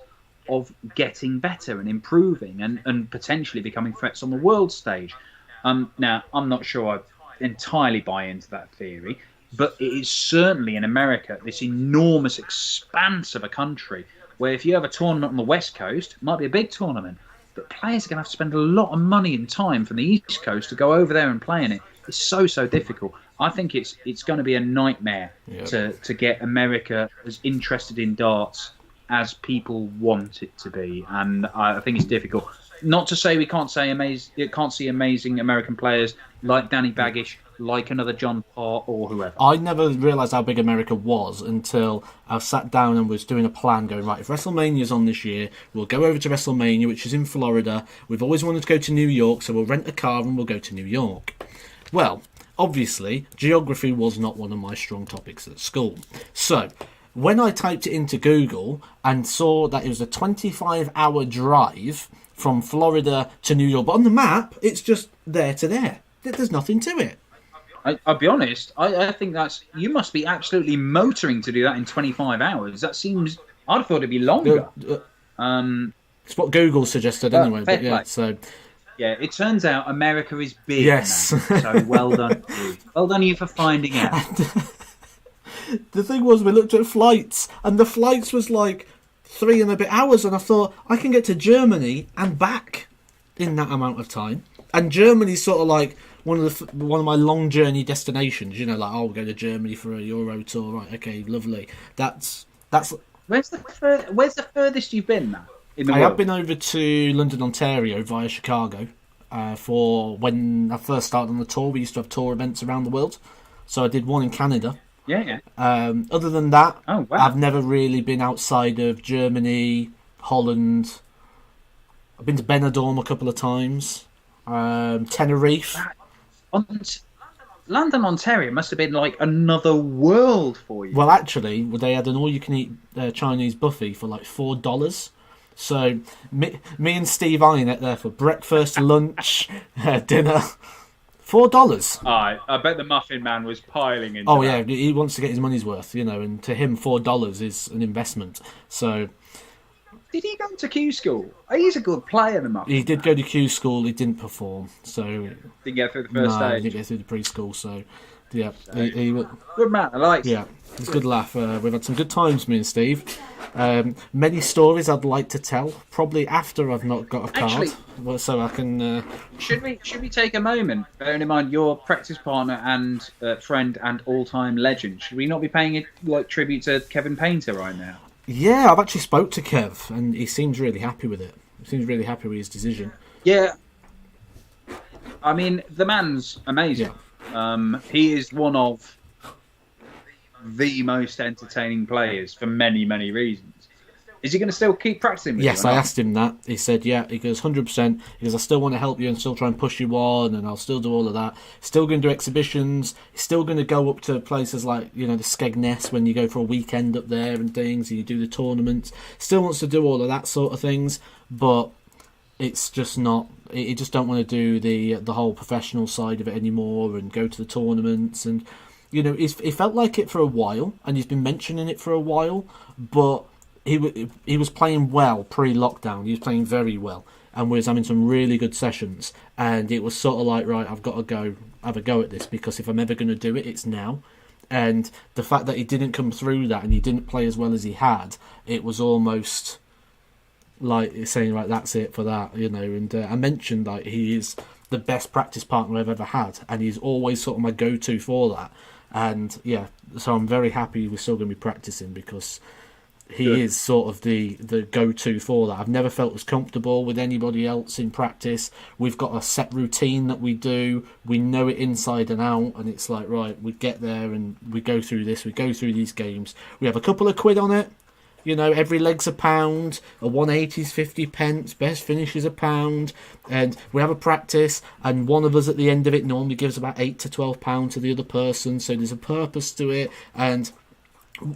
of getting better and improving and potentially becoming threats on the world stage. Now, I'm not sure I entirely buy into that theory, but it is certainly in America, this enormous expanse of a country, where if you have a tournament on the West Coast, it might be a big tournament, but players are going to have to spend a lot of money and time from the East Coast to go over there and play in it. It's so difficult. I think it's going to be a nightmare to get America as interested in darts as people want it to be, and I think it's difficult. Not to say we can't see amazing American players like Danny Baggish, like another John Parr or whoever. I never realised how big America was until I sat down and was doing a plan going, right, if WrestleMania's on this year, we'll go over to WrestleMania, which is in Florida. We've always wanted to go to New York, so we'll rent a car and we'll go to New York. Well, obviously, geography was not one of my strong topics at school. So, when I typed it into Google and saw that it was a 25-hour drive from Florida to New York, but on the map, it's just there to there. There's nothing to it. I'll be honest, I think you must be absolutely motoring to do that in 25 hours. That seems, I'd thought it'd be longer. It's what Google suggested anyway. But yeah, so yeah, it turns out America is big. Yes. Now, so well done to you. Well done you for finding out. The thing was, we looked at flights, and the flights was like 3 and a bit hours, and I thought, I can get to Germany and back in that amount of time. And Germany's sort of like one of my long journey destinations. Like, oh, we'll go to Germany for a Euro tour. Right, okay, lovely. That's. Where's the furthest you've been now? I have been over to London, Ontario via Chicago for when I first started on the tour. We used to have tour events around the world. So I did one in Canada. Yeah. Other than that, wow. I've never really been outside of Germany, Holland. I've been to Benidorm a couple of times. Tenerife. London, Ontario must have been like another world for you. Well, actually, they had an all-you-can-eat Chinese buffet for like $4. So me and Steve Iron ate there for breakfast, lunch, dinner. $4. I bet the Muffin Man was piling in. Oh yeah, he wants to get his money's worth, and to him $4 is an investment. So, did he go to Q school? He's a good player, the Muffin. He did go to Q school. He didn't perform, so didn't get through the first stage. He didn't get through the preschool. So, yeah, he good man. I like. Yeah, it was a good laugh. We've had some good times, me and Steve. Many stories I'd like to tell, probably after I've not got a card. Actually, so I can. Should we take a moment, bearing in mind your practice partner and friend and all-time legend? Should we not be paying a tribute to Kevin Painter right now? Yeah, I've actually spoke to Kev, and he seems really happy with it. He seems really happy with his decision. Yeah, I mean the man's amazing. Yeah. He is one of the most entertaining players for many, many reasons. Is he going to still keep practicing with you? Yes, I asked him that. He said, yeah. He goes, 100%. He goes, I still want to help you and still try and push you on, and I'll still do all of that. Still going to do exhibitions. He's still going to go up to places like, the Skegness when you go for a weekend up there and things, and you do the tournaments. Still wants to do all of that sort of things, but it's just not... He just don't want to do the whole professional side of it anymore and go to the tournaments. And, he felt like it for a while, and he's been mentioning it for a while, but... He was playing well pre-lockdown. He was playing very well and was having some really good sessions. And it was sort of like, right, I've got to have a go at this, because if I'm ever going to do it, it's now. And the fact that he didn't come through that and he didn't play as well as he had, it was almost... like saying like that's it for that, you know. And I mentioned like he is the best practice partner I've ever had, and he's always sort of my go-to for that. And yeah, so I'm very happy we're still going to be practicing, because he is sort of the go-to for that. I've never felt as comfortable with anybody else in practice. We've got a set routine that we do. We know it inside and out, and it's like, right, we get there and we go through this, we go through these games. We have a couple of quid on it. You know, every leg's £1, a 180's 50 pence, best finish is £1, and we have a practice, and one of us at the end of it normally gives about £8 to £12 to the other person, so there's a purpose to it, and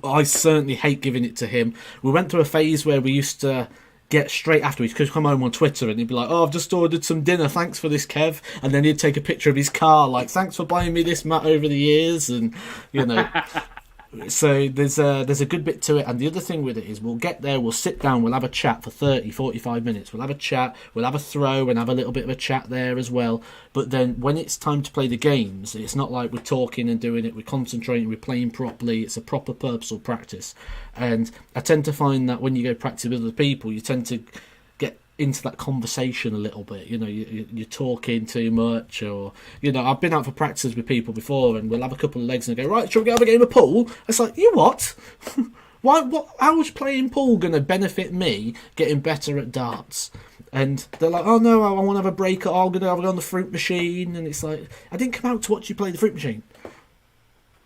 I certainly hate giving it to him. We went through a phase where we used to get straight after, he could come home on Twitter and he'd be like, oh, I've just ordered some dinner, thanks for this, Kev, and then he'd take a picture of his car, like, thanks for buying me this, Matt, over the years, and, you know... So there's a good bit to it, and the other thing with it is we'll get there, we'll sit down, we'll have a chat for 30, 45 minutes, we'll have a chat, we'll have a throw and have a little bit of a chat there as well, but then when it's time to play the games, it's not like we're talking and doing it, we're concentrating, we're playing properly, it's a proper purposeful practice. And I tend to find that when you go practice with other people, you tend to get into that conversation a little bit, you know, you're talking too much, or, you know, I've been out for practices with people before and we'll have a couple of legs and go, right, shall we have a game of pool? It's like, you what? How is playing pool going to benefit me getting better at darts? And they're like, oh no, I want to have a break, I'm going to have a go on the fruit machine, and it's like, I didn't come out to watch you play the fruit machine.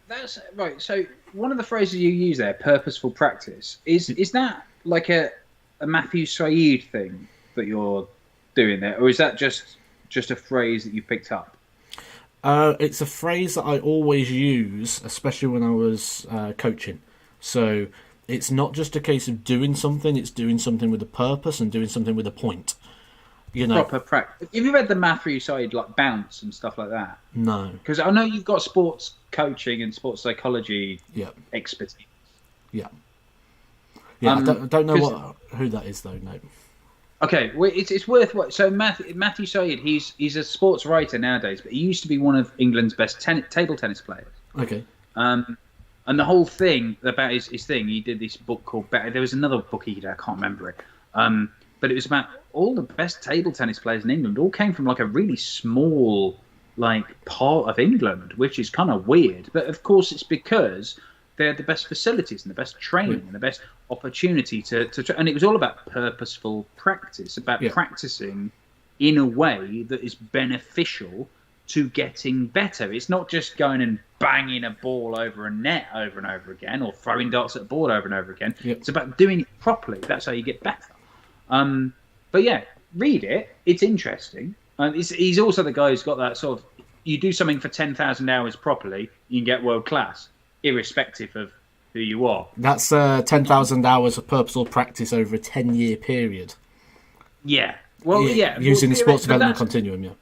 That's right. So one of the phrases you use there, purposeful practice, is that like a Matthew Saeed thing that you're doing there, or is that just a phrase that you picked up? It's a phrase that I always use, especially when I was coaching. So it's not just a case of doing something, it's doing something with a purpose and doing something with a point. You know, proper practice. Have you read the Matthew Saeed, like Bounce and stuff like that? No. Because I know you've got sports coaching and sports psychology expertise. Yeah. Yeah, I don't know who that is, though, no. Okay, well, it's worth what. So Matthew Saeed, he's a sports writer nowadays, but he used to be one of England's best table tennis players. Okay. And the whole thing about his thing, he did this book called Better. There was another book he did, I can't remember it. But it was about all the best table tennis players in England all came from like a really small like part of England, which is kind of weird. But of course, it's because they had the best facilities and the best training and the best opportunity to and it was all about purposeful practice, about practicing in a way that is beneficial to getting better. It's not just going and banging a ball over a net over and over again, or throwing darts at a board over and over again. It's about doing it properly. That's how you get better. But yeah, read it. It's interesting. He's also the guy who's got that sort of, you do something for 10,000 hours properly, you can get world class, irrespective of who you are. That's 10,000 hours of purposeful practice over a 10-year period. Yeah. Well, yeah. Using the sports development continuum,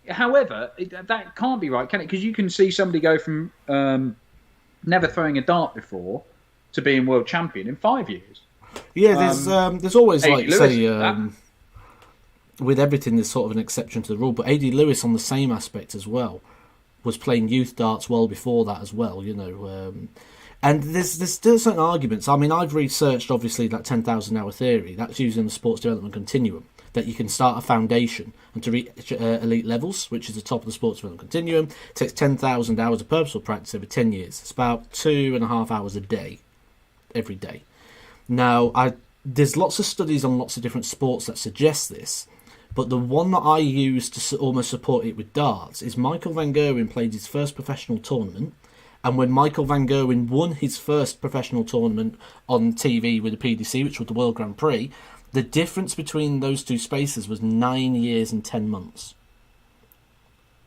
However, that can't be right, can it? Because you can see somebody go from never throwing a dart before to being world champion in 5 years. Yeah, there's always, like, say, with everything, there's sort of an exception to the rule. But A.D. Lewis, on the same aspect as well, was playing youth darts well before that as well, you know. And there's still certain arguments. I mean, I've researched, obviously, that 10,000 hour theory. That's using the sports development continuum, that you can start a foundation and to reach elite levels, which is the top of the sports development continuum. It takes 10,000 hours of purposeful practice over 10 years. It's about 2.5 hours a day, every day. Now, there's lots of studies on lots of different sports that suggest this, but the one that I use to almost support it with darts is Michael van Gerwen played his first professional tournament, and when Michael van Gerwen won his first professional tournament on TV with the PDC, which was the World Grand Prix, the difference between those two spaces was 9 years and 10 months.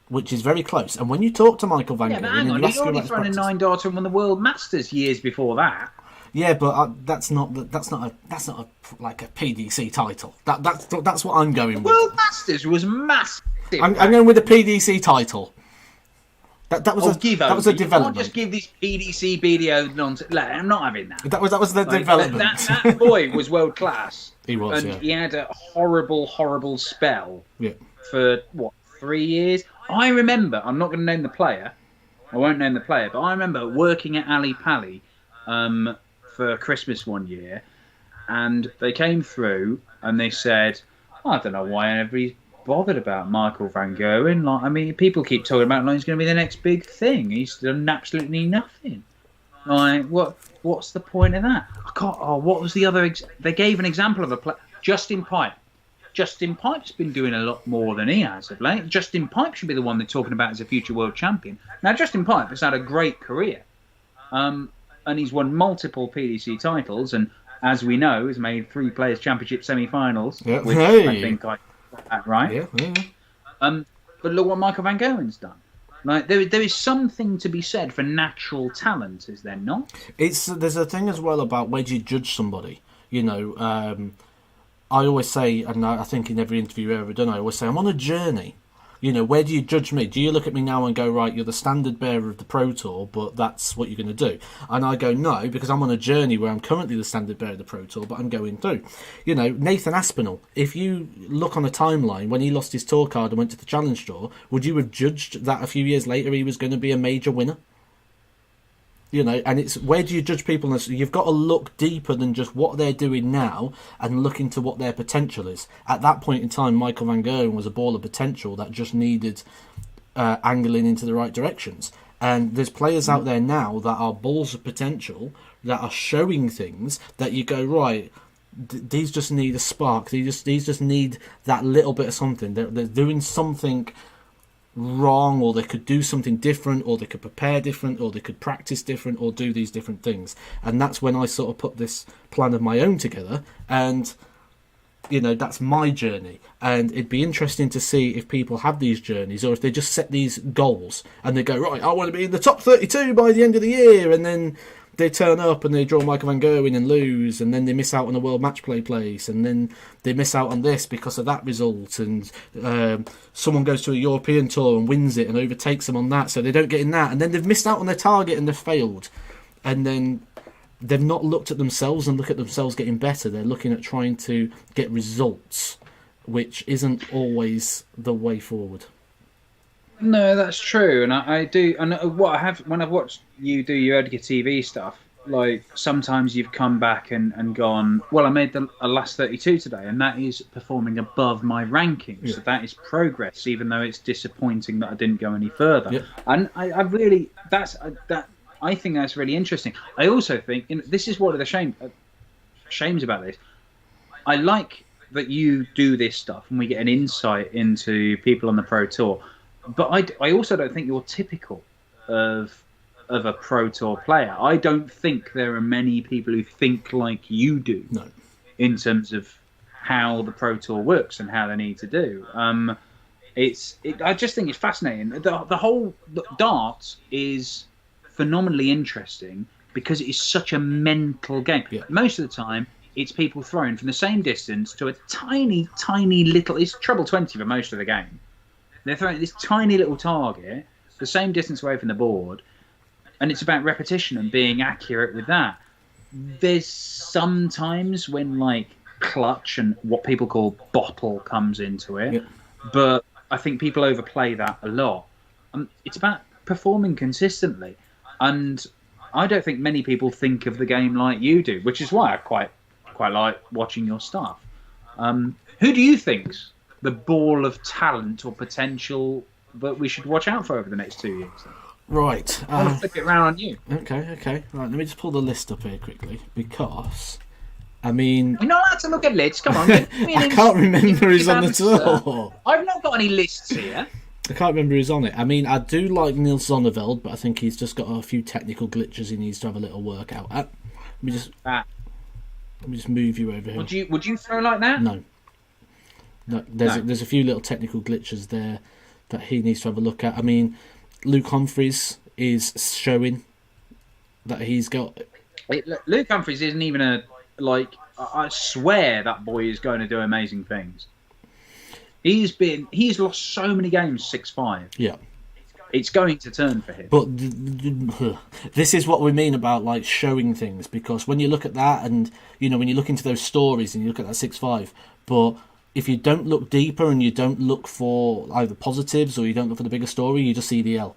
Which is very close. And when you talk to Michael van Gerwen... Yeah, but hang on, he'd already thrown a 9 darts and won the World Masters years before that. Yeah, but that's not like a PDC title. That's what I'm going with. World Masters was massive. I'm going with a PDC title. That was a development. You can't just give this PDC BDO nonsense. I'm not having that. That was the development. That boy was world class. He was, and he had a horrible spell for 3 years. I remember. I'm not going to name the player. I won't name the player, but I remember working at Ali Pali for Christmas one year, and they came through and they said, I don't know why everybody's bothered about Michael Van Gerwen. Like, I mean, people keep talking about like he's going to be the next big thing. He's done absolutely nothing. Like, what's the point of that? I can't. Oh, what was the other? They gave an example of a Justin Pipe. Justin Pipe's been doing a lot more than he has of late. Justin Pipe should be the one they're talking about as a future world champion. Now, Justin Pipe has had a great career, and he's won multiple PDC titles, and as we know, has made 3 Players Championship semi-finals, which I think I got that right. Yeah. But look what Michael Van Gerwen's done. Like there is something to be said for natural talent, is there not? There's a thing as well about where do you judge somebody. You know, I always say, and I think in every interview I've ever done, I always say I'm on a journey. You know, where do you judge me? Do you look at me now and go, right, you're the standard bearer of the Pro Tour, but that's what you're going to do? And I go, no, because I'm on a journey where I'm currently the standard bearer of the Pro Tour, but I'm going through. You know, Nathan Aspinall, if you look on a timeline, when he lost his tour card and went to the Challenge Tour, would you have judged that a few years later he was going to be a major winner? You know, and it's where do you judge people? You've got to look deeper than just what they're doing now and look into what their potential is. At that point in time, Michael Van Gerwen was a ball of potential that just needed angling into the right directions. And there's players out there now that are balls of potential, that are showing things that you go, right, these just need a spark. These just need that little bit of something. They're doing something wrong, or they could do something different, or they could prepare different, or they could practice different, or do these different things. And that's when I sort of put this plan of my own together, and you know, that's my journey. And it'd be interesting to see if people have these journeys, or if they just set these goals and they go, right, I want to be in the top 32 by the end of the year, and then they turn up and they draw Michael Van Gerwen and lose, and then they miss out on a world match play place, and then they miss out on this because of that result, and someone goes to a European tour and wins it and overtakes them on that, so they don't get in that, and then they've missed out on their target and they've failed, and then they've not looked at themselves and look at themselves getting better. They're looking at trying to get results, which isn't always the way forward. No, that's true, and I do. And what I have when I've watched you do your Edgar TV stuff, like sometimes you've come back and gone, well, I made a last 32 today, and that is performing above my rankings. Yeah. So that is progress, even though it's disappointing that I didn't go any further. Yeah. And I really I think that's really interesting. I also think this is one of the shames about this. I like that you do this stuff, and we get an insight into people on the Pro Tour. But I also don't think you're typical of a Pro Tour player. I don't think there are many people who think like you do. No. In terms of how the Pro Tour works and how they need to do. I just think it's fascinating. The whole darts is phenomenally interesting because it is such a mental game. Yeah. Most of the time, it's people throwing from the same distance to a tiny, tiny little... It's treble 20 for most of the game. They're throwing this tiny little target, the same distance away from the board, and it's about repetition and being accurate with that. There's sometimes when, like, clutch and what people call bottle comes into it, yeah. But I think people overplay that a lot. It's about performing consistently, and I don't think many people think of the game like you do, which is why I quite like watching your stuff. Who do you think's the ball of talent or potential that we should watch out for over the next 2 years? Then? Right. I want to flip it around on you. Okay. Right, let me just pull the list up here quickly, because, I mean... You're not allowed to look at lists, come on. I can't remember who's on the tour. I've not got any lists here. I can't remember who's on it. I mean, I do like Niels Zonneveld, but I think he's just got a few technical glitches he needs to have a little workout at. Let me just move you over here. Would you throw like that? No. There's a few little technical glitches there that he needs to have a look at. I mean, Luke Humphries is showing that he's got... Luke Humphries isn't even I swear that boy is going to do amazing things. He's lost so many games 6-5. Yeah. It's going to turn for him. But this is what we mean about like showing things, because when you look at that, and when you look into those stories and you look at that 6-5, but if you don't look deeper and you don't look for either positives or you don't look for the bigger story, you just see the L.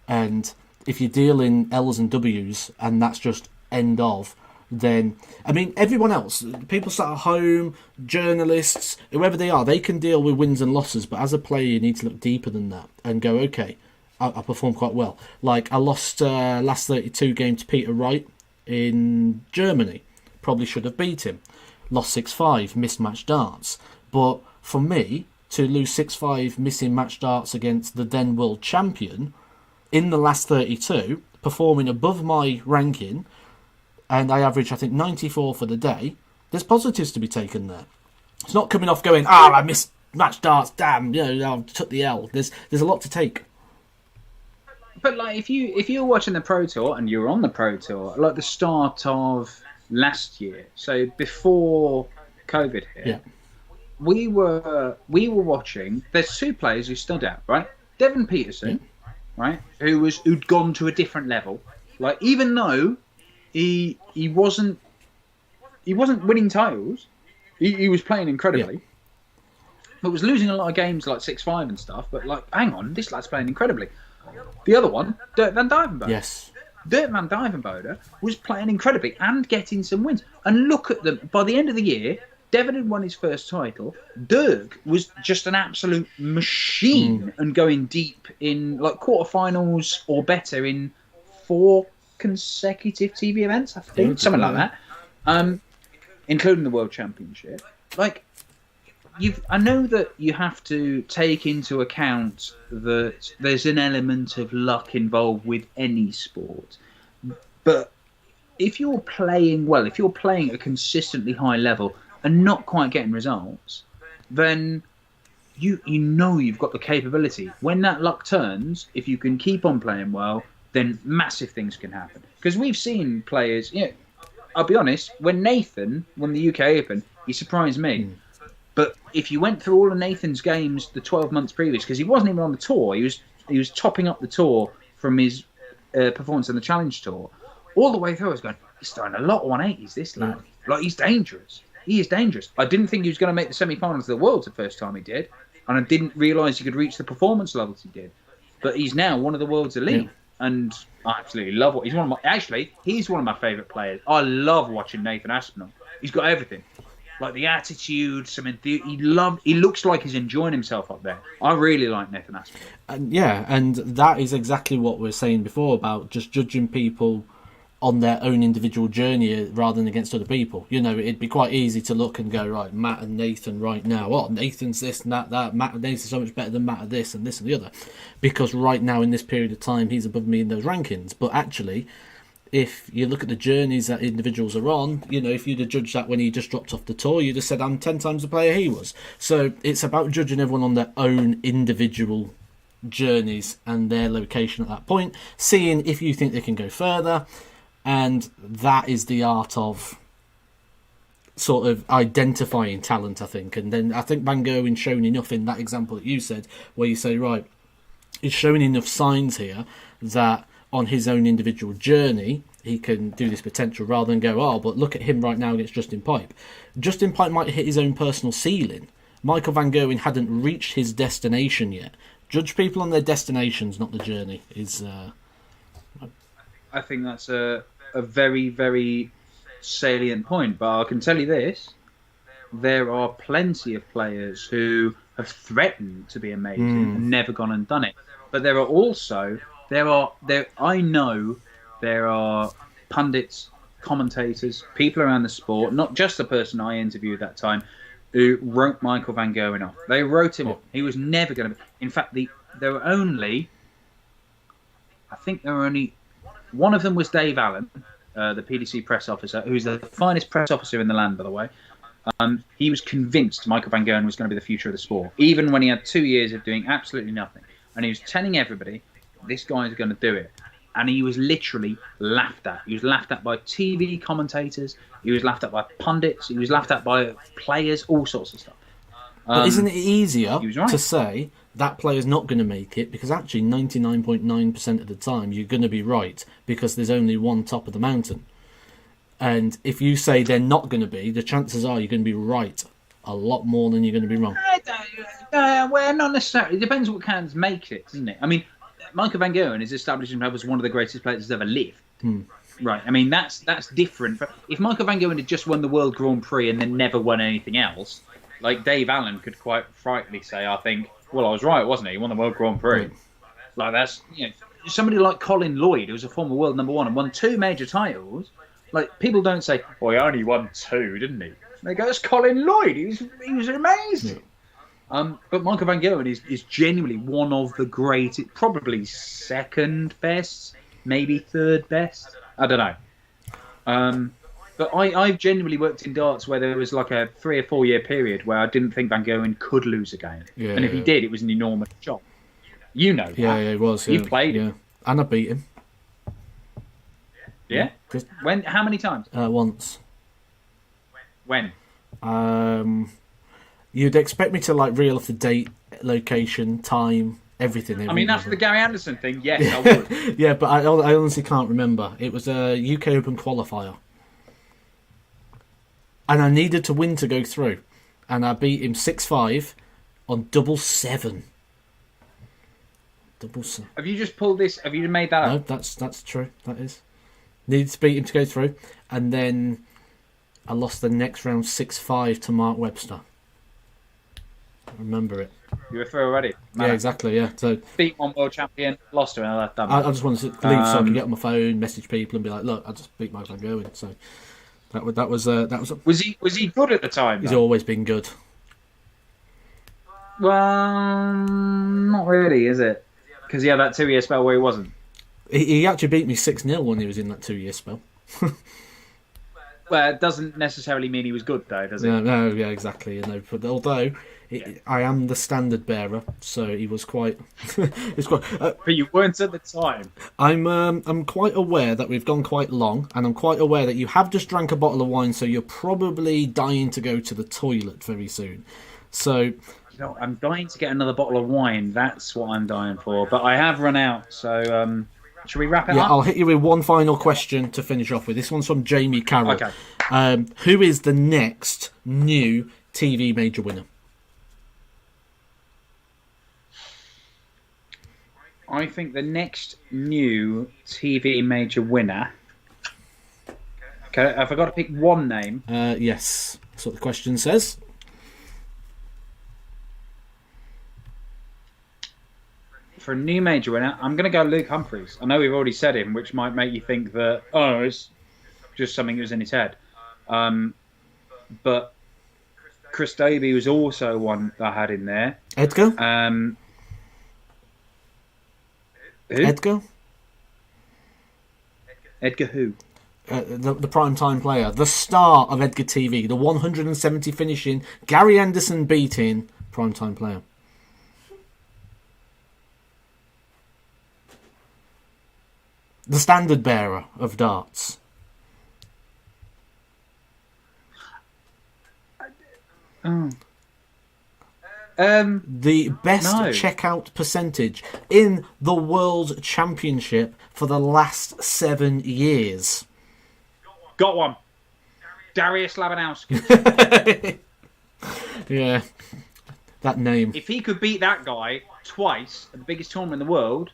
And if you deal in L's and W's and that's just end of, then, I mean, everyone else, people sat at home, journalists, whoever they are, they can deal with wins and losses, but as a player, you need to look deeper than that and go, okay, I performed quite well. Like, I lost last 32 game to Peter Wright in Germany. Probably should have beat him. Lost 6-5, missed match darts. But for me, to lose 6-5 missing match darts against the then world champion in the last 32, performing above my ranking, and I averaged, I think, 94 for the day, there's positives to be taken there. It's not coming off going, I missed match darts, damn, I took the L. There's a lot to take. But like, if you're watching the Pro Tour and you're on the Pro Tour, like the start of last year, so before COVID hit, yeah. we were watching. There's two players who stood out, right? Devon Peterson, right, who'd gone to a different level. Like, even though he wasn't winning titles, he was playing incredibly. But was losing a lot of games like 6-5 and stuff. But like, hang on, this lad's playing incredibly. The other one, Dirk van Dijvenbode. Yes. Dirk van Dijvenbode was playing incredibly and getting some wins. And look at them. By the end of the year, Devon had won his first title. Dirk was just an absolute machine and going deep in like quarterfinals or better in 4 consecutive TV events, I think, something like that, including the World Championship. Like, I know that you have to take into account that there's an element of luck involved with any sport, but if you're playing well, if you're playing at a consistently high level and not quite getting results, then you know you've got the capability. When that luck turns, if you can keep on playing well, then massive things can happen. Because we've seen players, I'll be honest, when Nathan won the UK Open, he surprised me. But if you went through all of Nathan's games the 12 months previous, because he wasn't even on the tour, he was topping up the tour from his performance on the Challenge Tour, all the way through I was going, he's throwing a lot of 180s, this lad. Like, he's dangerous. He is dangerous. I didn't think he was going to make the semi-finals of the Worlds the first time he did, and I didn't realise he could reach the performance levels he did. But he's now one of the world's elite. And I absolutely love what he's one of my favourite players. I love watching Nathan Aspinall. He's got everything, like the attitude, some enthusiasm. He looks like he's enjoying himself up there. I really like Nathan Aspinall. And that is exactly what we were saying before about just judging people on their own individual journey rather than against other people. It'd be quite easy to look and go, right, Matt and Nathan right now. Nathan's this and that. Matt and Nathan's so much better than Matt at this and this and the other. Because right now in this period of time, he's above me in those rankings. But actually, if you look at the journeys that individuals are on, if you'd have judged that when he just dropped off the tour, you'd have said, I'm 10 times the player he was. So it's about judging everyone on their own individual journeys and their location at that point, seeing if you think they can go further. And that is the art of sort of identifying talent, I think. And then I think Van Gerwen's shown enough in that example that you said, where you say, right, he's showing enough signs here that on his own individual journey, he can do this potential, rather than go, but look at him right now against Justin Pipe. Justin Pipe might hit his own personal ceiling. Michael Van Gerwen hadn't reached his destination yet. Judge people on their destinations, not the journey. I think that's a very, very salient point. But I can tell you this, there are plenty of players who have threatened to be amazing and never gone and done it. But there are also, I know there are pundits, commentators, people around the sport, not just the person I interviewed that time, who wrote Michael Van Gerwen off. They wrote him off. He was never going to be. In fact, there were only one of them was Dave Allen, the PDC press officer, who's the finest press officer in the land, by the way. He was convinced Michael Van Gerwen was going to be the future of the sport, even when he had 2 years of doing absolutely nothing. And he was telling everybody, this guy's going to do it. And he was literally laughed at. He was laughed at by TV commentators. He was laughed at by pundits. He was laughed at by players, all sorts of stuff. But isn't it easier to say that player's not going to make it, because actually 99.9% of the time you're going to be right, because there's only one top of the mountain. And if you say they're not going to be, the chances are you're going to be right a lot more than you're going to be wrong. Well, not necessarily. It depends what counts makes it, doesn't it? I mean, Michael Van Gerwen is established himself as one of the greatest players that's ever lived. Right. I mean, that's different. If Michael Van Gerwen had just won the World Grand Prix and then never won anything else, like Dave Allen could quite frankly say, I think, well, I was right, wasn't he? He won the World Grand Prix. Right. Like, that's, somebody like Colin Lloyd, who was a former world number one and won 2 major titles. Like, people don't say, well, he only won 2, didn't he? They go, it's Colin Lloyd. He was amazing. Yeah. But Michael Van Gerwen is genuinely one of the greatest, probably second best, maybe third best. I don't know. But I've genuinely worked in darts where there was like a 3 or 4 year period where I didn't think Van Gerwen could lose a game. Yeah, and if he did, it was an enormous shock. You know that. Yeah, it was. You played him. And I beat him. Yeah? When? How many times? Once. When? You'd expect me to like reel off the date, location, time, everything. I mean, after the Gary Anderson thing, yes, I would. Yeah, but I honestly can't remember. It was a UK Open qualifier. And I needed to win to go through. And I beat him 6-5 on 7-7. 7-7. Have you just pulled this? Have you made that up? No, that's true. That is. Needed to beat him to go through. And then I lost the next round 6-5 to Mark Webster. I remember it. You were through already? Yeah, exactly, yeah. So beat one world champion, lost to another. I just wanted to leave so I could get on my phone, message people and be like, look, I just beat Michael Van Gerwen. So that was Was he good at the time? He's always been good. Well, not really, is it? Because he had that 2 year spell where he wasn't. He actually beat me 6-0 when he was in that 2 year spell. Well, it doesn't necessarily mean he was good, though, does it? No, yeah, exactly. But although I am the standard bearer, so he was quite. It's quite. But you weren't at the time. I'm quite aware that we've gone quite long, and I'm quite aware that you have just drank a bottle of wine, so you're probably dying to go to the toilet very soon. So. I'm dying to get another bottle of wine. That's what I'm dying for. But I have run out, so. Should we wrap it up? Yeah, I'll hit you with one final question to finish off with. This one's from Jamie Carroll. Okay. Who is the next new TV major winner? I think the next new TV major winner... Okay, have I got to pick one name? Yes, that's what the question says. For a new major winner, I'm going to go Luke Humphries. I know we've already said him, which might make you think that, it's just something that was in his head. But Chris Dobey was also one that I had in there. Edgar? Who? Edgar? Edgar who? The prime-time player. The star of Edgar TV. The 170 finishing, Gary Anderson beating prime-time player. The standard bearer of darts. The best checkout percentage in the World Championship for the last 7 years. Got one. Darius Labanowski. Yeah, that name. If he could beat that guy twice at the biggest tournament in the world,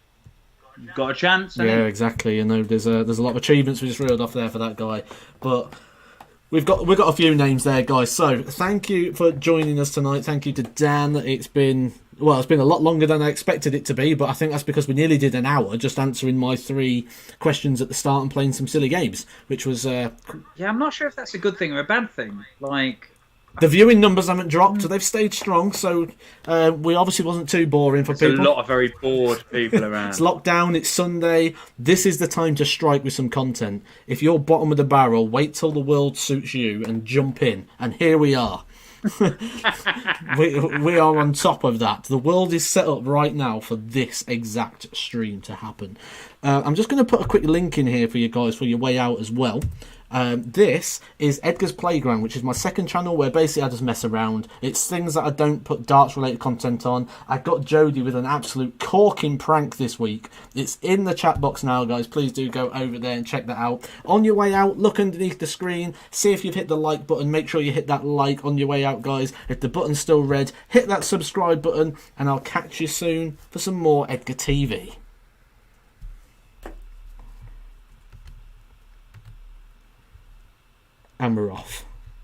you've got a chance. Yeah, exactly. There's a lot of achievements we just reeled off there for that guy, but we've got a few names there, guys. So thank you for joining us tonight. Thank you to Dan. It's been a lot longer than I expected it to be, but I think that's because we nearly did an hour just answering my 3 questions at the start and playing some silly games, which was yeah, I'm not sure if that's a good thing or a bad thing. Like, the viewing numbers haven't dropped, so they've stayed strong. So we obviously wasn't too boring for people. There's a lot of very bored people around. It's lockdown, it's Sunday. This is the time to strike with some content. If you're bottom of the barrel, wait till the world suits you and jump in. And here we are. we are on top of that. The world is set up right now for this exact stream to happen. I'm just going to put a quick link in here for you guys for your way out as well. This is Edgar's Playground, which is my second channel where basically I just mess around. It's things that I don't put darts related content on. I got Jodie with an absolute corking prank this week. It's in the chat box now, guys. Please do go over there and check that out. On your way out, look underneath the screen, see if you've hit the like button. Make sure you hit that like on your way out, guys. If the button's still red, hit that subscribe button, and I'll catch you soon for some more Edgar TV. And we're off.